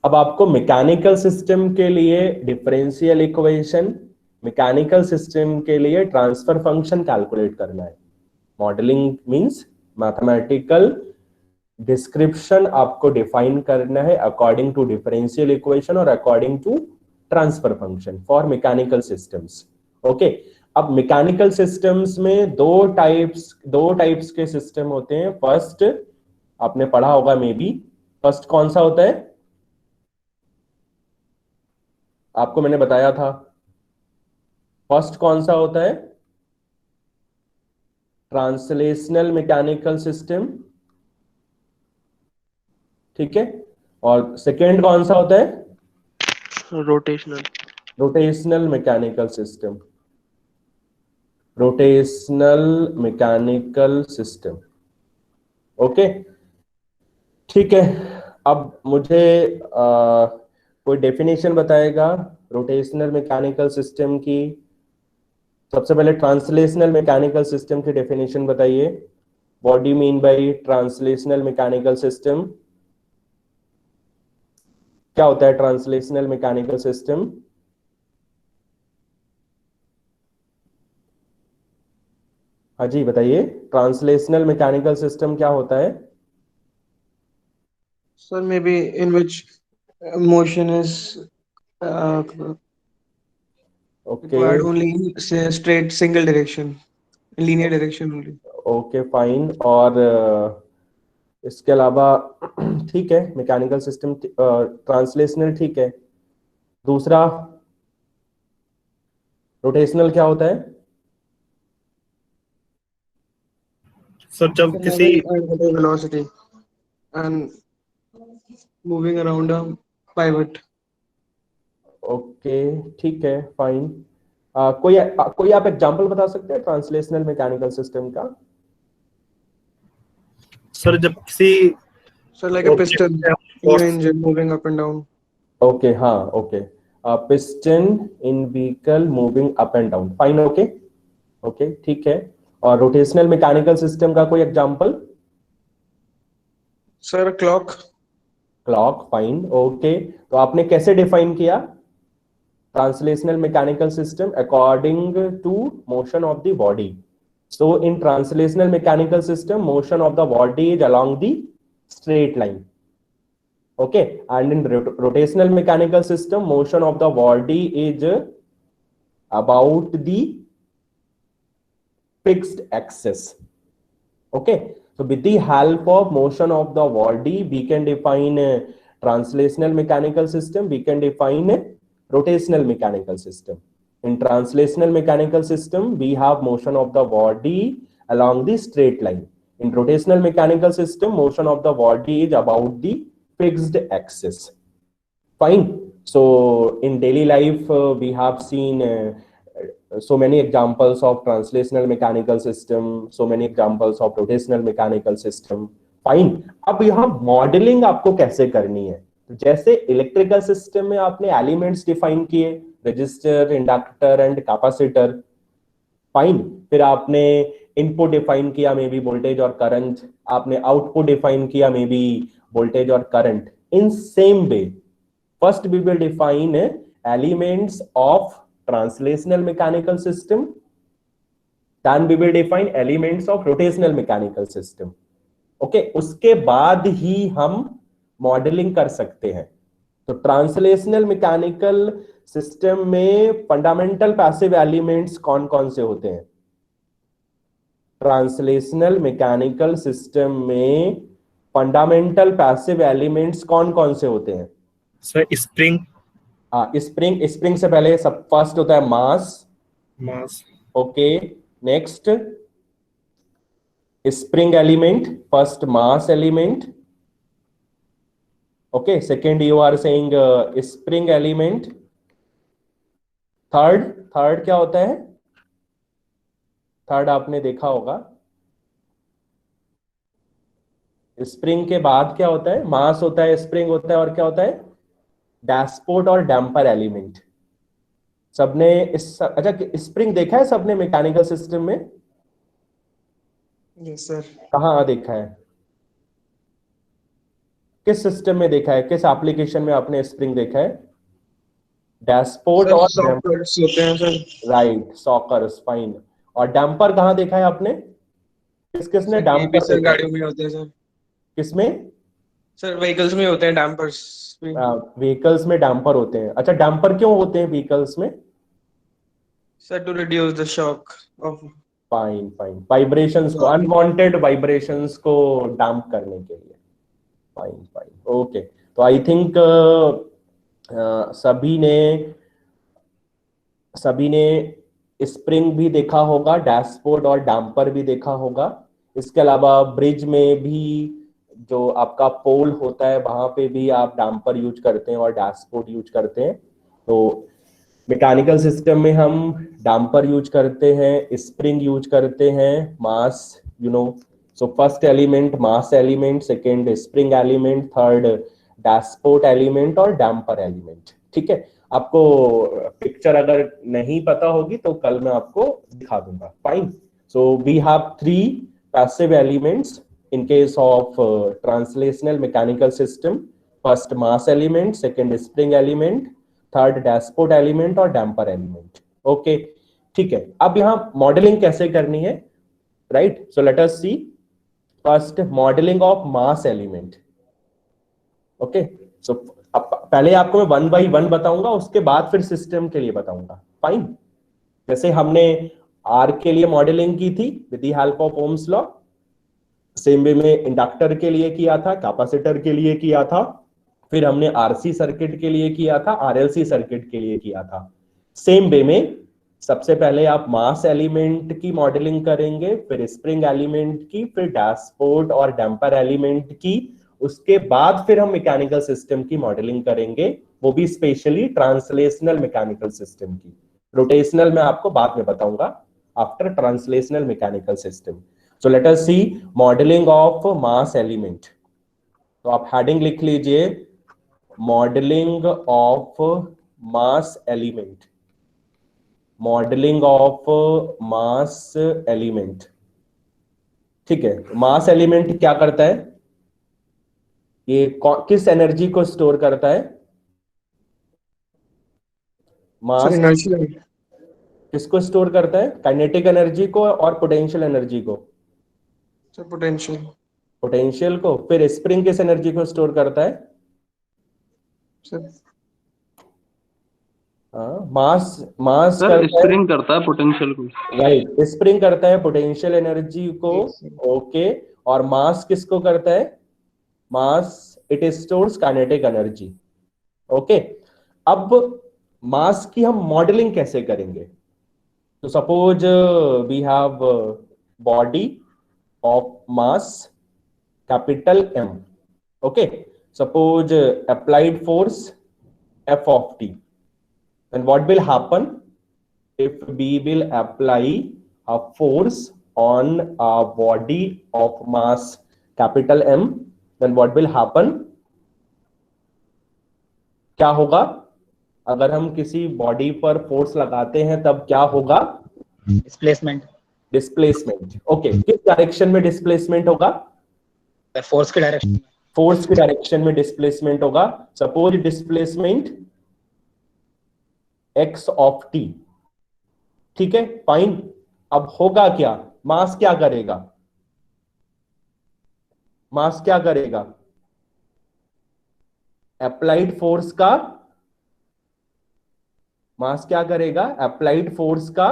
अब आपको मैकेनिकल सिस्टम के लिए डिफरेंशियल इक्वेशन, मैकेनिकल सिस्टम के लिए ट्रांसफर फंक्शन कैलकुलेट करना है। मॉडलिंग मींस मैथमेटिकल डिस्क्रिप्शन आपको डिफाइन करना है अकॉर्डिंग टू डिफरेंशियल इक्वेशन और according to transfer function for mechanical systems. Okay, अब मैकेनिकल सिस्टम्स में दो टाइप्स के सिस्टम होते हैं। फर्स्ट आपने पढ़ा होगा मे बी, फर्स्ट कौन सा होता है, आपको मैंने बताया था। फर्स्ट कौन सा होता है, ट्रांसलेशनल मैकेनिकल सिस्टम। ठीक है, और सेकेंड कौन सा होता है, rotational. Rotational mechanical system. Rotational mechanical system. Okay, ठीक है। अब मुझे कोई डेफिनेशन बताएगा रोटेशनल मैकेनिकल सिस्टम की। सबसे पहले ट्रांसलेशनल मैकेनिकल सिस्टम की डेफिनेशन बताइए। What do you mean bye translational mechanical system? क्या होता है ट्रांसलेशनल मैकेनिकल सिस्टम? हाँ जी बताइए, ट्रांसलेशनल मैकेनिकल सिस्टम क्या होता है? Sir, maybe in which motion is uh, okay required only in say straight single direction, linear direction only. Okay fine, और इसके अलावा ठीक है, मैकेनिकल सिस्टम ट्रांसलेशनल ठीक है। दूसरा रोटेशनल क्या होता है? सर जब किसी Angular velocity and moving around a pivot. Okay, ठीक है, फाइन। कोई आप एग्जांपल बता सकते हैं ट्रांसलेशनल मैकेनिकल सिस्टम का? सर जब किसी So like a piston in an force engine moving up and down. Okay, हाँ, okay. Piston in vehicle moving up and down, fine, okay, okay, ठीक है। और रोटेशनल मैकेनिकल सिस्टम का कोई example? Sir, a clock. Clock, fine, okay. तो आपने कैसे डिफाइन किया translational mechanical system? According to motion of the body. So in translational mechanical system motion of the body is along the straight line, okay, and in rotational mechanical system motion of the body is about the fixed axis, okay. So with the help of motion of the body we can define a translational mechanical system, we can define a rotational mechanical system. In translational mechanical system we have motion of the body along the straight line. In rotational mechanical system motion of the body is about the fixed axis, fine. So in daily life we have seen so many examples of translational mechanical system, so many examples of rotational mechanical system, fine. अब यहाँ मॉडलिंग आपको कैसे करनी है? तो जैसे इलेक्ट्रिकल सिस्टम में आपने एलिमेंट्स डिफाइन किए, register, inductor and capacitor, fine. फिर आपने इनपुट डिफाइन किया, मे बी वोल्टेज और करंट, आपने आउटपुट डिफाइन किया, may be voltage or current. In same way, first we will define elements of translational mechanical system, then we will define elements of rotational mechanical system, okay. उसके बाद ही हम मॉडलिंग कर सकते हैं। तो ट्रांसलेशनल मैकेनिकल सिस्टम में फंडामेंटल पैसिव एलिमेंट्स कौन कौन से होते हैं? ट्रांसलेशनल मैकेनिकल सिस्टम में फंडामेंटल पैसिव एलिमेंट्स कौन कौन से होते हैं? Sir spring. हाँ, स्प्रिंग से पहले सब फर्स्ट होता है mass, okay. Next spring element, first mass element, okay. Second you are saying spring element. Third क्या होता है? थर्ड आपने देखा होगा, स्प्रिंग के बाद क्या होता है? मास होता है, स्प्रिंग होता है, और क्या होता है? डैशपोर्ट और डैम्पर एलिमेंट। सबने अच्छा स्प्रिंग देखा है सबने मैकेनिकल सिस्टम में? Yes, sir. कहाँ देखा है? किस सिस्टम में देखा है? किस एप्लीकेशन में आपने स्प्रिंग देखा है? डैशपोर्ट और sockets होते हैं सर। Right, shockers, fine. और डैम्पर कहाँ देखा है आपने? किसने डैम्पर सर गाड़ियों में होते हैं सर। किसमें? सर व्हीकल्स में होते हैं डैम्पर्स। व्हीकल्स में डैम्पर होते हैं। अच्छा, डैम्पर क्यों होते हैं व्हीकल्स में? Sir to reduce the shock of. Fine, vibrations को, अनवांटेड वाइब्रेशंस को डैम्प करने के लिए, फाइन, ओके। तो आई थिंक सभी ने स्प्रिंग भी देखा होगा, डैशबोर्ड और डैम्पर भी देखा होगा। इसके अलावा ब्रिज में भी जो आपका पोल होता है वहां पे भी आप डैम्पर यूज करते हैं और डैशबोर्ड यूज करते हैं। तो मैकेनिकल सिस्टम में हम डैम्पर यूज करते हैं, स्प्रिंग यूज करते हैं, mass, so first element mass element, second spring element, third dashpot element और डैम्पर एलिमेंट, ठीक है। आपको पिक्चर अगर नहीं पता होगी तो कल मैं आपको दिखा दूंगा, fine. So we have 3 passive elements in case of translational mechanical system. First mass element, second spring element, third dashport element और damper element, okay, ठीक है। अब यहाँ मॉडलिंग कैसे करनी है, right? So let us see first modeling of mass element, okay. So पहले आपको मैं 1 by 1 बताऊंगा, उसके बाद फिर सिस्टम के लिए बताऊंगा, फाइन। जैसे हमने R के लिए मॉडलिंग की थी with the help of Ohm's law, same way में इंडक्टर के लिए किया था, कैपेसिटर के लिए किया था, फिर हमने आरसी सर्किट के लिए किया था, आरएलसी सर्किट के लिए किया था। सेम वे में सबसे पहले आप मास एलिमेंट की मॉडलिंग करेंगे, फिर स्प्रिंग एलिमेंट की, फिर डैशपोर्ट और डैम्पर एलिमेंट की, उसके बाद फिर हम मैकेनिकल सिस्टम की मॉडलिंग करेंगे वो भी स्पेशली ट्रांसलेशनल मैकेनिकल सिस्टम की। रोटेशनल मैं आपको बाद में बताऊंगा after translational mechanical system. So let us see modelling of mass element. तो आप हेडिंग लिख लीजिए modelling of mass element, modelling of mass element. ठीक है, मास एलिमेंट क्या करता है, ये किस एनर्जी को स्टोर करता है? सर मास इनर्शिया, किसको स्टोर करता है? काइनेटिक एनर्जी को और पोटेंशियल एनर्जी को? सर पोटेंशियल, पोटेंशियल को। फिर स्प्रिंग किस एनर्जी को स्टोर करता है? सर मास मास सर करता है, स्प्रिंग करता है पोटेंशियल को। राइट, स्प्रिंग करता है पोटेंशियल एनर्जी को। Yes, sir. ओके, और मास किसको करता है? Mass it stores kinetic energy. Okay, अब मास की हम मॉडलिंग कैसे करेंगे? तो suppose we have body of mass capital M. Okay, suppose applied force F of t, then what will happen if we will apply a force on a body of mass capital M? Then what will happen? क्या होगा अगर हम किसी बॉडी पर फोर्स लगाते हैं, तब क्या होगा? Displacement, displacement. ओके, किस डायरेक्शन में डिस्प्लेसमेंट होगा? फोर्स के डायरेक्शन में। फोर्स की डायरेक्शन में डिस्प्लेसमेंट होगा। Suppose displacement x of t। ठीक है, फाइन। अब होगा क्या? मास क्या करेगा? मास क्या करेगा? अप्लाइड फोर्स का मास क्या करेगा? अप्लाइड फोर्स का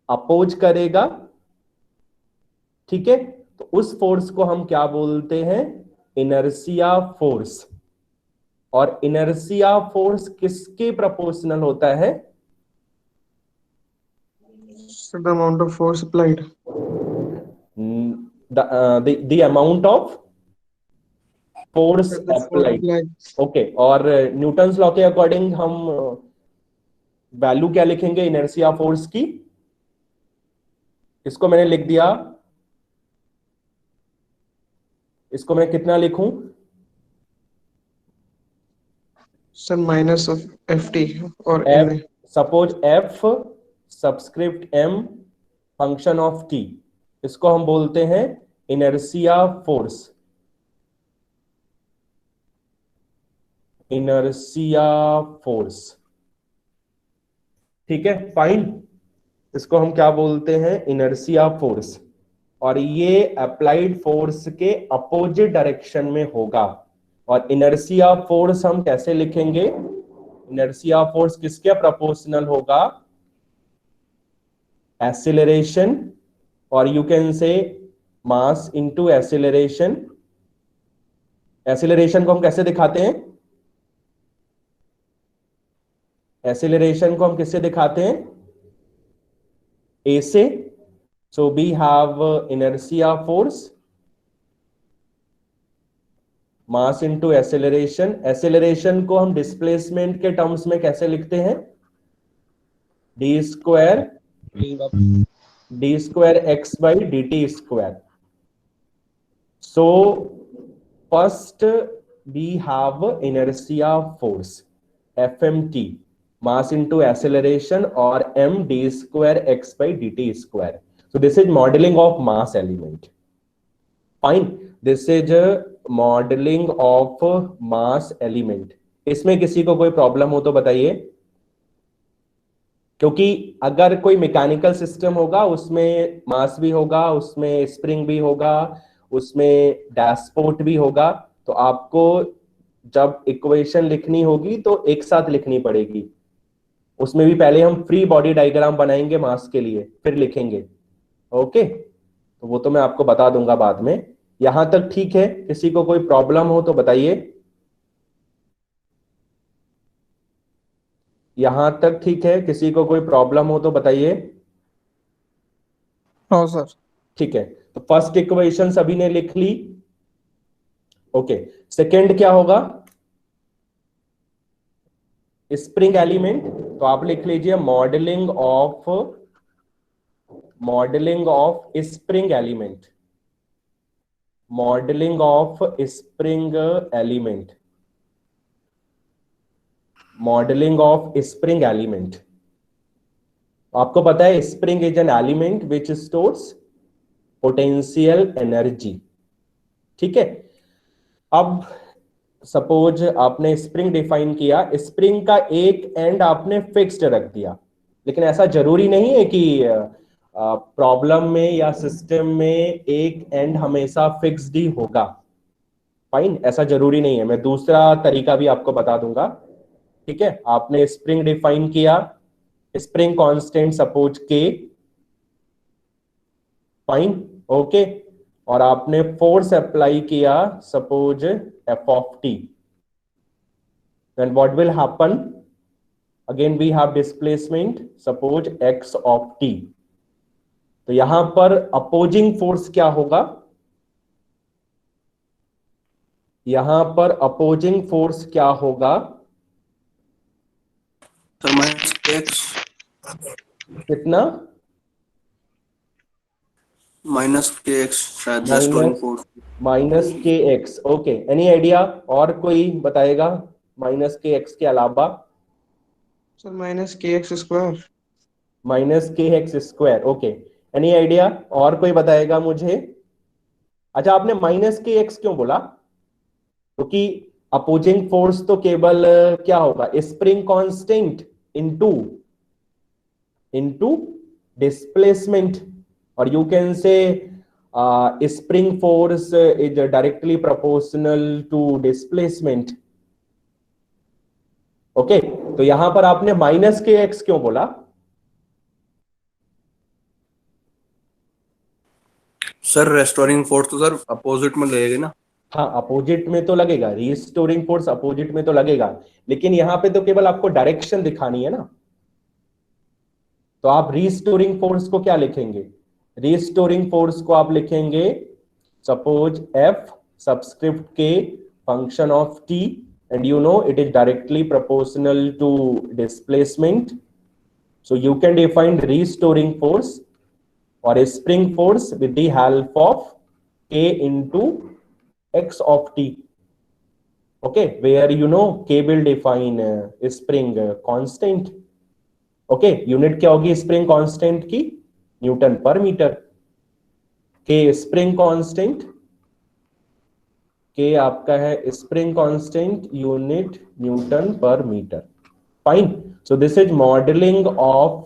अपोज करेगा। ठीक है, तो उस फोर्स को हम क्या बोलते हैं? Inertia force. और इनर्शिया फोर्स किसके प्रोपोर्शनल होता है? sir the amount of force applied, the amount of force sir the force applied. applied, okay, और न्यूटन्स लॉ के अकॉर्डिंग हम वैल्यू क्या लिखेंगे इनर्शिया फोर्स की? इसको मैंने लिख दिया, इसको मैं कितना लिखूं? sir minus of ft or F, ma, suppose F subscript M function of t, इसको हम बोलते हैं इनर्शिया फोर्स। इनर्शिया फोर्स, ठीक है, फाइन। इसको हम क्या बोलते हैं? Inertia force. और ये अप्लाइड फोर्स के अपोजिट डायरेक्शन में होगा। और इनर्शिया फोर्स हम कैसे लिखेंगे? इनर्शिया फोर्स किसके प्रोपोर्शनल होगा? एक्सीलरेशन, और यू कैन से मास इनटू एक्सीलरेशन। एक्सीलरेशन को हम कैसे दिखाते हैं? एक्सीलरेशन को हम किससे दिखाते हैं? ए से। So we have inertia force mass into acceleration. Acceleration को हम डिस्प्लेसमेंट के टर्म्स में कैसे लिखते हैं? D square x by d t square. So first we have inertia force F M T mass into acceleration और m d square x by dt square. So this is modeling of mass element. Fine. This is modeling of mass element. इसमें किसी को कोई प्रॉब्लम हो तो बताइए, क्योंकि अगर कोई मैकेनिकल सिस्टम होगा उसमें मास भी होगा, उसमें स्प्रिंग भी होगा, उसमें डैशपोर्ट भी होगा, तो आपको जब इक्वेशन लिखनी होगी तो एक साथ लिखनी पड़ेगी। उसमें भी पहले हम फ्री बॉडी डायग्राम बनाएंगे मास के लिए, फिर लिखेंगे। ओके, तो वो तो मैं आपको बता दूंगा बाद में। यहां तक ठीक है? किसी को कोई प्रॉब्लम हो तो बताइए। यहां तक ठीक है? किसी को कोई प्रॉब्लम हो तो बताइए। नो सर, ठीक है, तो फर्स्ट इक्वेशन सभी ने लिख ली। ओके, सेकंड क्या होगा? स्प्रिंग एलिमेंट, तो आप लिख लीजिए modelling of spring element, modelling of spring element, modelling of spring element. आपको पता है spring is an element which stores potential energy. ठीक है, अब सपोज आपने स्प्रिंग डिफाइन किया, स्प्रिंग का एक एंड आपने फिक्स्ड रख दिया, लेकिन ऐसा जरूरी नहीं है कि प्रॉब्लम में या सिस्टम में एक एंड हमेशा फिक्स्ड ही होगा। फाइन, ऐसा जरूरी नहीं है, मैं दूसरा तरीका भी आपको बता दूंगा। ठीक है, आपने स्प्रिंग डिफाइन किया, spring constant suppose k, fine, okay, और आपने फोर्स अप्लाई किया suppose F of t, then what will happen, again we have displacement suppose x of t. तो यहां पर अपोजिंग फोर्स क्या होगा, यहां पर अपोजिंग फोर्स क्या होगा, सर माइनस एक्स, कितना, माइनस के एक्स शायद restoring force. Minus k x, okay, any idea, और कोई बताएगा माइनस के एक्स के अलावा? Sir minus k x square. Minus k x square, okay, any idea, और कोई बताएगा मुझे? अच्छा, आपने माइनस के एक्स क्यों बोला? क्योंकि अपोजिंग फोर्स तो केवल क्या होगा, स्प्रिंग कांस्टेंट इनटू डिस्प्लेसमेंट, और you can say spring force is directly proportional to displacement. Okay, तो यहां पर आपने माइनस के एक्स क्यों बोला? सर रेस्टोरिंग फोर्स तो सर अपोजिट में लगेगी ना। हाँ, अपोजिट में तो लगेगा, रिस्टोरिंग फोर्स अपोजिट में तो लगेगा, लेकिन यहां पे तो केवल आपको डायरेक्शन दिखानी है ना। तो आप रिस्टोरिंग फोर्स को क्या लिखेंगे, रिस्टोरिंग फोर्स को आप लिखेंगे सपोज एफ सबस्क्रिप्ट के function of T, and you know it is directly proportional to displacement, so you can define restoring force or a spring force with the help of k into x of t, okay, where you know k will define spring constant, okay, unit क्या होगी spring constant की, newton per metre, k spring constant, के आपका है spring constant unit newton per metre. Fine, so this is modelling of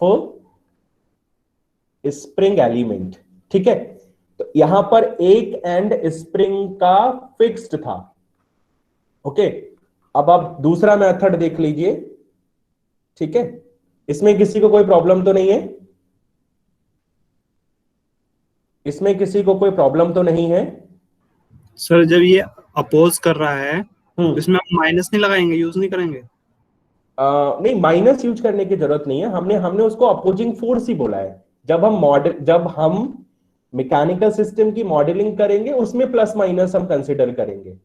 spring element. ठीक है, तो यहां पर एक एंड स्प्रिंग का फिक्स्ड था। ओके, अब आप दूसरा मेथड देख लीजिए। ठीक है, इसमें किसी को कोई प्रॉब्लम तो नहीं है, इसमें किसी को कोई प्रॉब्लम तो नहीं है? सर जब ये अपोज कर रहा है तो इसमें आप माइनस नहीं लगाएंगे, यूज नहीं करेंगे? नहीं, माइनस यूज करने की जरूरत नहीं है, हमने उसको अपोजिंग फोर्स ही बोला है। जब हम मैकेनिकल सिस्टम की मॉडलिंग करेंगे उसमें प्लस माइनस हम कंसीडर करेंगे।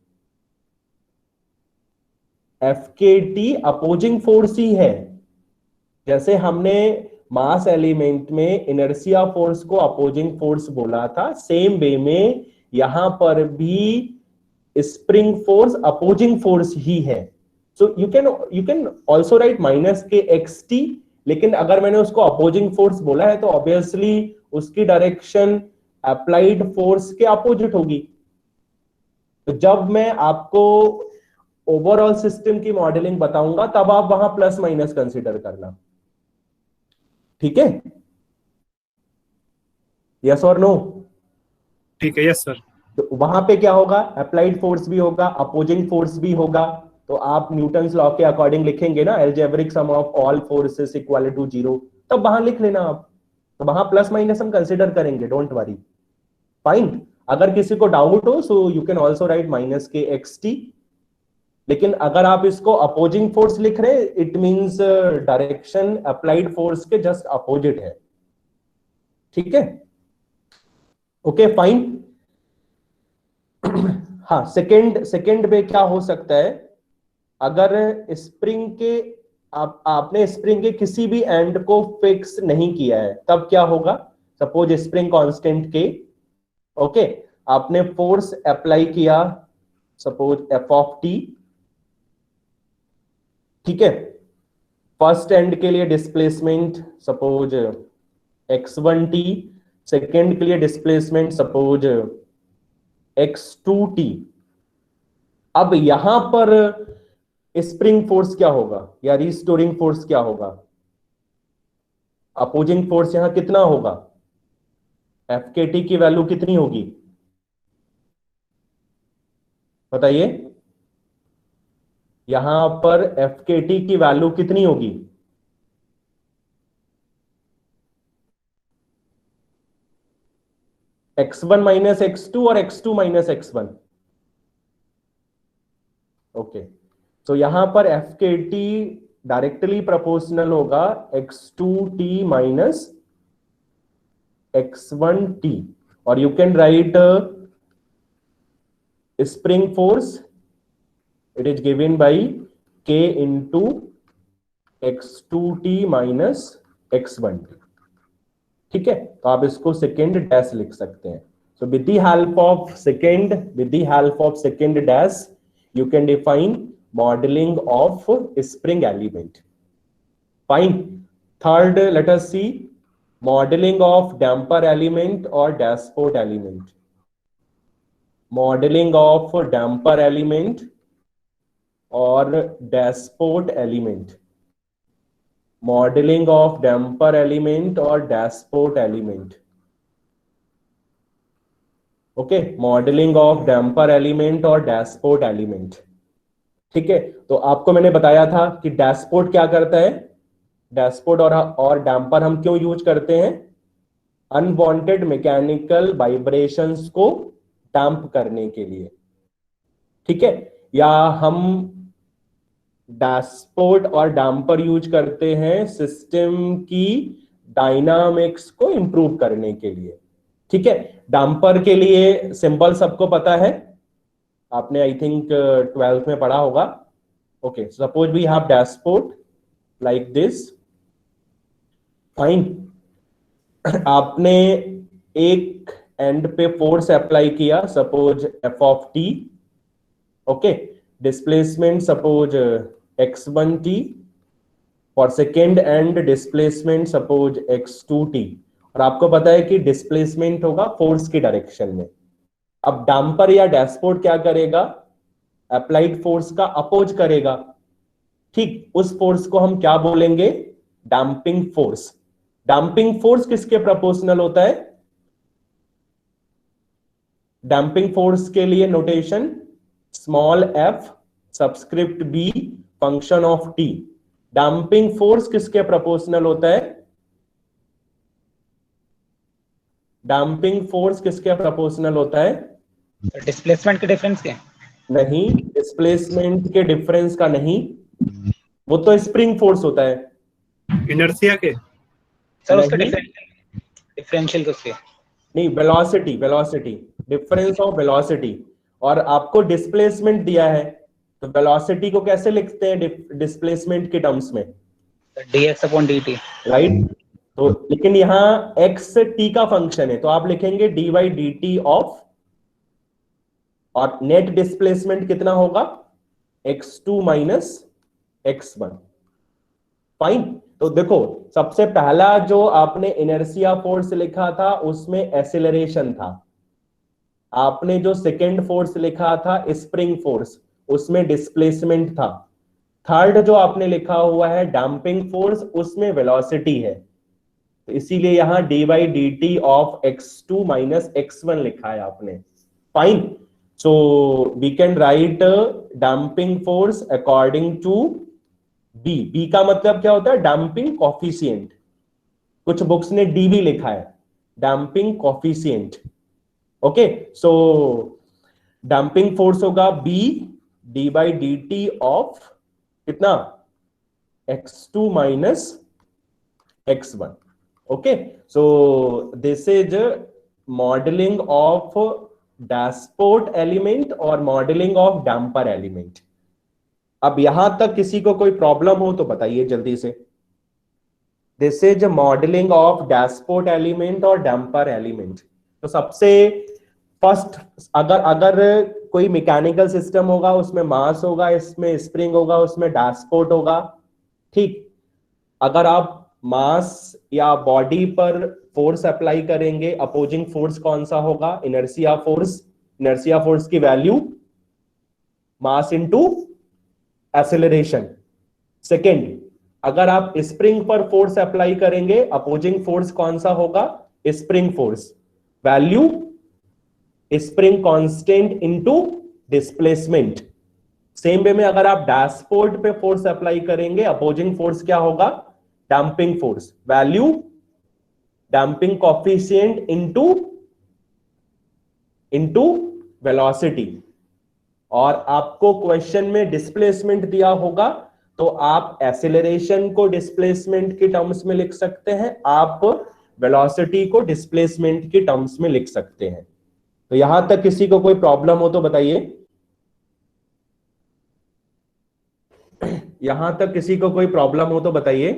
एफकेटी अपोजिंग फोर्स ही है, जैसे हमने मास एलिमेंट में इनर्शिया फोर्स को अपोजिंग फोर्स बोला था, सेम वे में यहां पर भी स्प्रिंग फोर्स अपोजिंग फोर्स ही है। सो you can also write minus k x t, लेकिन अगर मैंने उसको अपोजिंग फोर्स बोला है तो ऑब्वियसली उसकी डायरेक्शन अप्लाइड फोर्स के अपोजिट होगी। तो जब मैं आपको ओवरऑल सिस्टम की मॉडलिंग बताऊंगा तब आप वहां प्लस माइनस कंसीडर करना। ठीक है, यस और नो? ठीक है, यस सर। तो वहां पे क्या होगा, अप्लाइड फोर्स भी होगा, अपोजिंग फोर्स भी होगा, तो आप न्यूटन्स लॉ के अकॉर्डिंग लिखेंगे ना, algebraic sum of all forces equal to 0, तब वहां लिख लेना आप। तो वहां प्लस माइनस हम कंसीडर करेंगे, डोंट वरी। फाइन, अगर किसी को डाउट हो so you can also write minus k x t, लेकिन अगर आप इसको अपोजिंग फोर्स लिख रहे हैं it means direction applied force के जस्ट अपोजिट है। ठीक है, ओके, फाइन। हाँ, सेकंड में क्या हो सकता है, अगर स्प्रिंग के आपने स्प्रिंग के किसी भी एंड को फिक्स नहीं किया है, तब क्या होगा? सपोज स्प्रिंग कांस्टेंट के, ओके, आपने फोर्स अप्लाई किया, सपोज एफ ऑफ टी, ठीक है, फर्स्ट एंड के लिए डिस्प्लेसमेंट सपोज x1t, सेकेंड के लिए डिस्प्लेसमेंट सपोज x2t। अब यहां पर स्प्रिंग फोर्स क्या होगा या रिस्टोरिंग फोर्स क्या होगा? अपोजिंग फोर्स यहां कितना होगा? FKT की वैल्यू कितनी होगी बताइए? यहां पर FKT की वैल्यू कितनी होगी? x1 माइनस x2 और x2 माइनस x1। ओके, तो यहां पर FKT डायरेक्टली प्रोपोर्शनल होगा x2t माइनस x1t, और you can right spring force, it is given by k into x2t minus x1t। ठीक है, तो आप इसको सेकेंड डैश लिख सकते हैं। So with the help of second dash you can define modeling of spring element. Fine. Third, let us see modeling of damper element or dashport element. Modeling of damper element or dashport element. Modeling of damper element or dashport element. Okay, modelling of damper element और डैशपोर्ट एलिमेंट। ठीक है, तो आपको मैंने बताया था कि डैशपोर्ट क्या करता है, डैशपोर्ट और डैम्पर हम क्यों यूज करते हैं? अनवांटेड मैकेनिकल वाइब्रेशंस को डैम्प करने के लिए। ठीक है, या हम डैशपोर्ट और डैम्पर यूज करते हैं सिस्टम की डायनामिक्स को इंप्रूव करने के लिए। ठीक है, डैम्पर के लिए सिंबल सबको पता है, आपने आई थिंक 12th में पढ़ा होगा। Okay, suppose we have dashpot like this. Fine, आपने एक एंड पे फोर्स अप्लाई किया, suppose F of T, okay, displacement suppose x1t, for second end displacement suppose x2t, और आपको पता है कि डिस्प्लेसमेंट होगा फोर्स की डायरेक्शन में। अब डैम्पर या डैशपोर्ट क्या करेगा? अप्लाइड फोर्स का अपोज करेगा। ठीक, उस फोर्स को हम क्या बोलेंगे? Damping force. डैम्पिंग फोर्स किसके प्रोपोर्शनल होता है? डैम्पिंग फोर्स के लिए notation small f subscript b function of t। Damping force किसके प्रोपोर्शनल होता है? डैम्पिंग फोर्स किसके प्रोपोर्शनल होता है? डिस्प्लेसमेंट के डिफरेंस के? नहीं, डिस्प्लेसमेंट के डिफरेंस का नहीं, वो तो स्प्रिंग फोर्स होता है। इनर्शिया के? सर उसका डिफरेंशियल तो उसके नहीं, वेलोसिटी डिफरेंस ऑफ वेलोसिटी, और आपको डिस्प्लेसमेंट दिया है, तो वेलोसिटी को कैसे लिखते हैं डिस्प्लेसमेंट के टर्म्स में? dx upon dt, right. तो लेकिन यहां x t का फंक्शन है, तो आप लिखेंगे dy dt ऑफ, और नेट डिस्प्लेसमेंट कितना होगा? x2 minus x1। फाइन, तो देखो सबसे पहला जो आपने इनर्शिया फोर्स लिखा था उसमें एक्सेलरेशन था, आपने जो सेकेंड फोर्स लिखा था स्प्रिंग फोर्स, उसमें डिस्प्लेसमेंट था, थर्ड जो आपने लिखा हुआ है डैम्पिंग फोर्स, उसमें वेलोसिटी है, तो इसीलिए यहां dy dt of x2 minus x1 लिखा है आपने। Fine, so we can write damping force according to b का मतलब क्या होता है? डैम्पिंग कॉफिशिएंट, कुछ बुक्स ने d भी लिखा है, damping coefficient. Okay, so damping force होगा b dy dt ऑफ कितना? x2 minus x1। Okay, so this is modelling of dashpot element और मॉडलिंग ऑफ डैम्पर एलिमेंट। अब यहां तक किसी को कोई प्रॉब्लम हो तो बताइए जल्दी से। This is modelling of dashpot element और डैम्पर एलिमेंट। तो सबसे फर्स्ट, अगर अगर कोई मैकेनिकल सिस्टम होगा उसमें मास होगा, इसमें स्प्रिंग होगा, उसमें डैशपोर्ट होगा, ठीक। अगर आप मास या बॉडी पर फोर्स अप्लाई करेंगे, अपोजिंग फोर्स कौन सा होगा? Inertia force. इनर्शिया फोर्स की वैल्यू मास इनटू एक्सेलरेशन। सेकेंड, अगर आप स्प्रिंग पर फोर्स अप्लाई करेंगे, अपोजिंग फोर्स कौन सा होगा? Spring force. Value spring constant into displacement. Same way में अगर आप डैशपोर्ट पे फोर्स अप्लाई करेंगे, अपोजिंग फोर्स क्या होगा? Damping force. Value damping coefficient into velocity. और आपको क्वेश्चन में डिस्प्लेसमेंट दिया होगा तो आप एक्सेलरेशन को डिस्प्लेसमेंट के टर्म्स में लिख सकते हैं, आप वेलोसिटी को डिस्प्लेसमेंट के टर्म्स में लिख सकते हैं। तो यहां तक किसी को कोई प्रॉब्लम हो तो बताइए। यहां तक किसी को कोई प्रॉब्लम हो तो बताइए।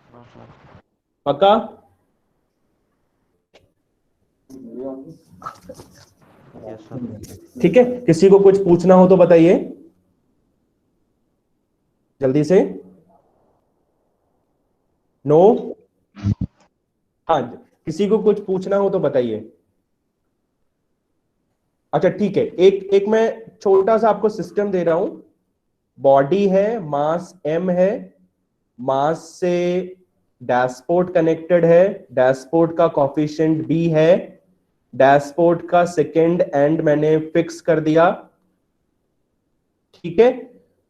No sir. पक्का? Yes sir. ठीक है, किसी को कुछ पूछना हो तो बताइए जल्दी से। नो? हाँ, किसी को कुछ पूछना हो तो बताइए। अच्छा ठीक है, एक मैं छोटा सा आपको सिस्टम दे रहा हूं। बॉडी है, मास m है, मास से डैशपोर्ट कनेक्टेड है, डैशपोर्ट का कॉफिशिएंट b है, डैशपोर्ट का सेकेंड एंड मैंने फिक्स कर दिया, ठीक है।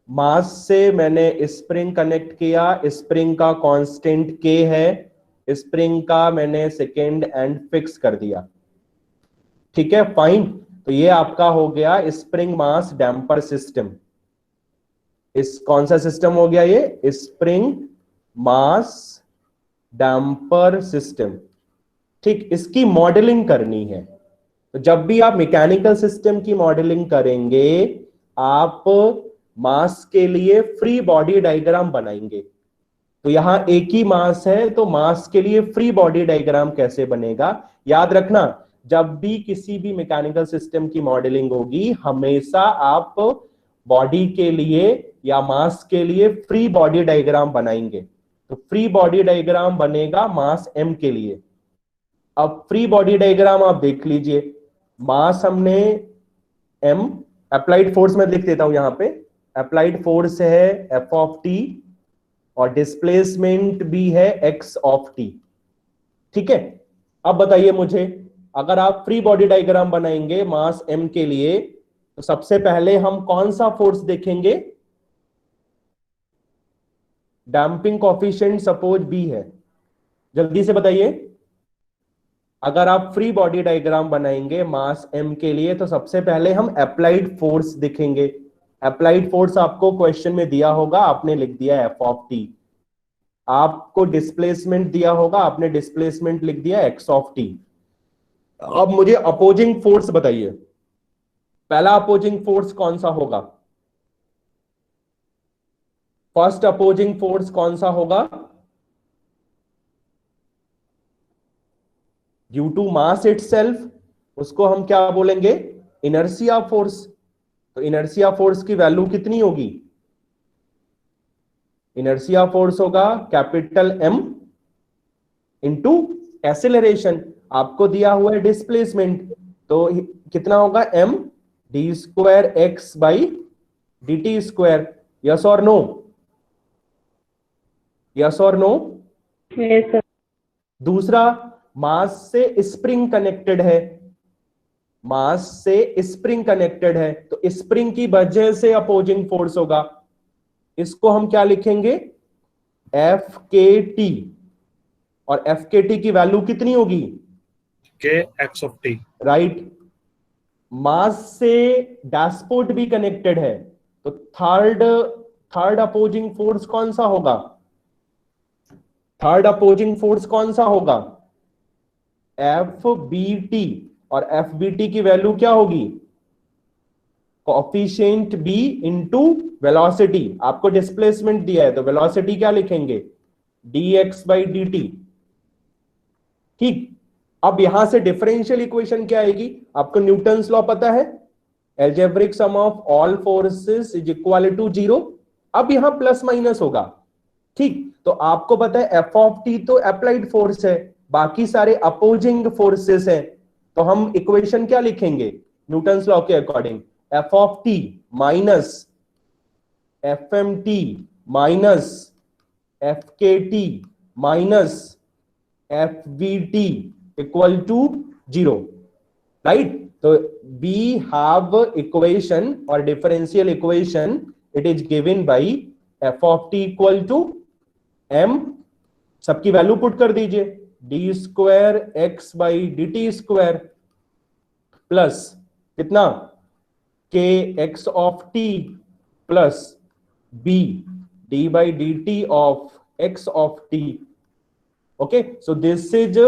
मास से मैंने स्प्रिंग कनेक्ट किया, स्प्रिंग का कांस्टेंट k है, स्प्रिंग का मैंने सेकेंड एंड फिक्स कर दिया, ठीक है, फाइन। तो ये आपका हो गया स्प्रिंग मास डैम्पर सिस्टम। इस कौन सा सिस्टम हो गया? ये स्प्रिंग मास डैम्पर सिस्टम, ठीक। इसकी मॉडलिंग करनी है। तो जब भी आप मैकेनिकल सिस्टम की मॉडलिंग करेंगे, आप मास के लिए फ्री बॉडी डायग्राम बनाएंगे। तो यहां एक ही मास है, तो मास के लिए फ्री बॉडी डायग्राम कैसे बनेगा? याद रखना, जब भी किसी भी मैकेनिकल सिस्टम की मॉडलिंग होगी, हमेशा आप बॉडी के लिए या मास के लिए फ्री बॉडी डायग्राम बनाएंगे। तो फ्री बॉडी डायग्राम बनेगा मास m के लिए। अब फ्री बॉडी डायग्राम आप देख लीजिए। मास हमने m, अप्लाइड फोर्स में लिख देता हूं यहां पे, अप्लाइड फोर्स है f ऑफ t और डिस्प्लेसमेंट भी है x ऑफ t, ठीक है। अब बताइए मुझे, अगर आप फ्री बॉडी डायग्राम बनाएंगे मास m के लिए, तो सबसे पहले हम कौन सा फोर्स देखेंगे? डैम्पिंग कॉफिशिएंट सपोज b है। जल्दी से बताइए, अगर आप फ्री बॉडी डायग्राम बनाएंगे मास m के लिए, तो सबसे पहले हम अप्लाइड फोर्स दिखेंगे। अप्लाइड फोर्स आपको क्वेश्चन में दिया होगा, आपने लिख दिया f ऑफ t। आपको डिस्प्लेसमेंट दिया होगा, आपने डिस्प्लेसमेंट लिख दिया x ऑफ t। अब मुझे अपोजिंग फोर्स बताइए, पहला अपोजिंग फोर्स कौन सा होगा? फर्स्ट अपोजिंग फोर्स कौन सा होगा? ड्यू टू मास इटसेल्फ, उसको हम क्या बोलेंगे? Inertia force. तो इनर्शिया फोर्स की वैल्यू कितनी होगी? इनर्शिया फोर्स होगा कैपिटल M इंटू एक्सेलरेशन। आपको दिया हुआ है डिस्प्लेसमेंट, तो कितना होगा? m d square x by d t square. Yes और नो? यस और नो? Yes, sir. दूसरा, मास से स्प्रिंग कनेक्टेड है, मास से स्प्रिंग कनेक्टेड है, तो स्प्रिंग की वजह से अपोजिंग फोर्स होगा। इसको हम क्या लिखेंगे? F K T. और एफ के टी की वैल्यू कितनी होगी? के x ऑफ t। राइट। मास से डैशपोर्ट भी कनेक्टेड है, तो थर्ड अपोजिंग फोर्स कौन सा होगा? थर्ड अपोजिंग फोर्स कौन सा होगा? F B T. और एफ बी टी की वैल्यू क्या होगी? कोएफिशिएंट b इंटू वेलोसिटी, आपको डिस्प्लेसमेंट दिया है तो वेलोसिटी क्या लिखेंगे, dx/dt। ठीक, अब यहां से डिफरेंशियल इक्वेशन क्या आएगी, आपको न्यूटन्स लॉ पता है, algebraic sum of all forces is equal to 0। अब यहां प्लस माइनस होगा। ठीक, तो आपको पता है एफ ऑफ टी तो अप्लाइड फोर्स है, बाकी सारे अपोजिंग फोर्सेस है, तो हम इक्वेशन क्या लिखेंगे न्यूटन्स लॉ के according, F of T minus F M T minus F K T minus F V T equal to 0, right. तो we have equation or differential equation, it is given by f of t equal to m, सबकी वैल्यू पुट कर दीजिए, d square x by d t square plus कितना k x of t plus b d by d T of x of t। Okay, so this is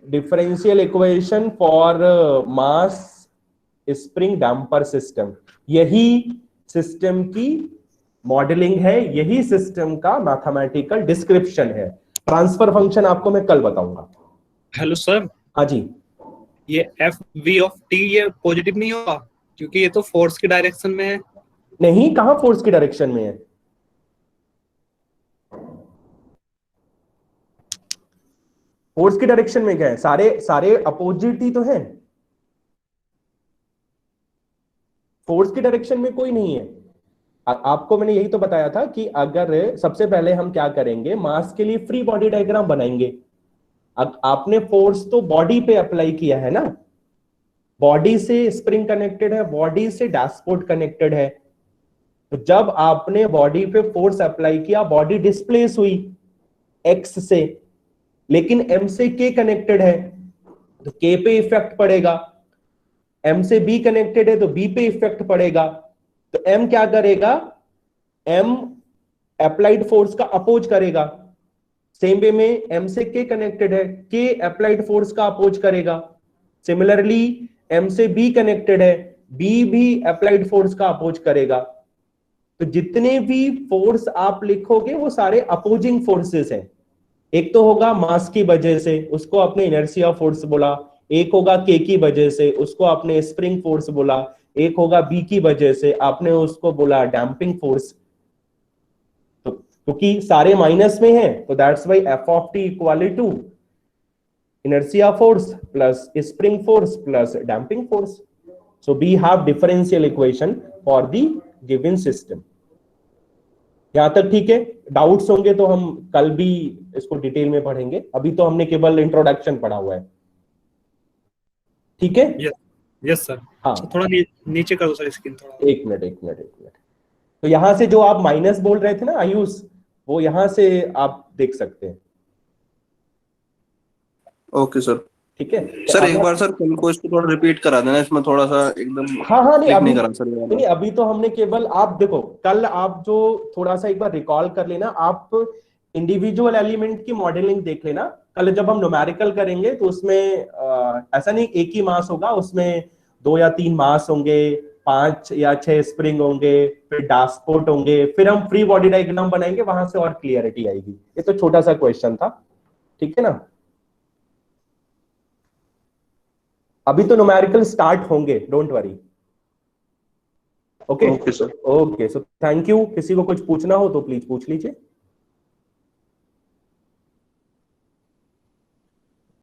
differential equation for mass spring damper system. यही सिस्टम की मॉडलिंग है, यही सिस्टम का मैथमेटिकल डिस्क्रिप्शन है। ट्रांसफर फंक्शन आपको मैं कल बताऊंगा। हेलो सर, हाँ जी, ये एफ वी ऑफ टी ये पॉजिटिव नहीं होगा क्योंकि ये तो फोर्स की डायरेक्शन में है। नहीं, कहां फोर्स की डायरेक्शन में है, फोर्स की डायरेक्शन में क्या है, सारे अपोजिट ही तो है, फोर्स की डायरेक्शन में कोई नहीं है। आपको मैंने यही तो बताया था कि अगर सबसे पहले हम क्या करेंगे, मास के लिए फ्री बॉडी डायग्राम बनाएंगे। अब आपने फोर्स तो बॉडी पे अप्लाई किया है ना, बॉडी से स्प्रिंग कनेक्टेड है, बॉडी से डैशपोर्ट कनेक्टेड है, तो जब आपने बॉडी पे फोर्स अप्लाई किया, बॉडी डिस्प्लेस हुई एक्स से, लेकिन m से k कनेक्टेड है तो k पे इफेक्ट पड़ेगा, m से b कनेक्टेड है तो b पे इफेक्ट पड़ेगा, तो m क्या करेगा, m अप्लाइड फोर्स का अपोज करेगा। सेम वे में m से k कनेक्टेड है, k अप्लाइड फोर्स का अपोज करेगा। सिमिलरली m से b कनेक्टेड है, b भी अप्लाइड फोर्स का अपोज करेगा। तो जितने भी फोर्स आप लिखोगे वो सारे अपोजिंग फोर्सेस हैं। एक तो होगा मास की वजह से, उसको आपने इनर्शिया फोर्स बोला, एक होगा के की वजह से, उसको आपने स्प्रिंग फोर्स बोला, एक होगा बी की वजह से, आपने उसको बोला डैम्पिंग फोर्स। तो क्योंकि सारे माइनस में है तो that's why F of t equal to inertia force plus spring force plus damping force. So we have differential equation for the given system. यहां तक ठीक है? डाउट्स होंगे तो हम कल भी इसको डिटेल में पढ़ेंगे, अभी तो हमने केवल इंट्रोडक्शन पढ़ा हुआ है। ठीक है? Yes sir. हाँ, थोड़ा नीचे कर दो सर स्क्रीन थोड़ा। एक मिनट। तो यहां से जो आप माइनस बोल रहे थे ना आयुष, वो यहां से आप देख सकते हैं। Okay sir. ठीक है सर, एक बार सर कल को इसको थोड़ा रिपीट करा देना, इसमें थोड़ा सा एकदम हाँ नहीं, अभी नहीं करा सर। नहीं, अभी तो हमने केवल, आप देखो कल आप जो थोड़ा सा एक बार रिकॉल कर लेना, आप इंडिविजुअल एलिमेंट की मॉडलिंग देख लेना। कल जब हम न्यूमेरिकल करेंगे तो उसमें ऐसा नहीं एक ही मास होगा, उसमें 2 या 3 मास होंगे, 5 या 6 स्प्रिंग होंगे, फिर डैशपोर्ट होंगे, फिर हम फ्री बॉडी डायग्राम बनाएंगे, वहां से और क्लियरिटी आएगी। ये तो छोटा सा क्वेश्चन था, ठीक है ना? अभी तो न्यूमेरिकल स्टार्ट होंगे, don't worry. Okay okay sir. Okay, so thank you. किसी को कुछ पूछना हो तो प्लीज पूछ लीजिए।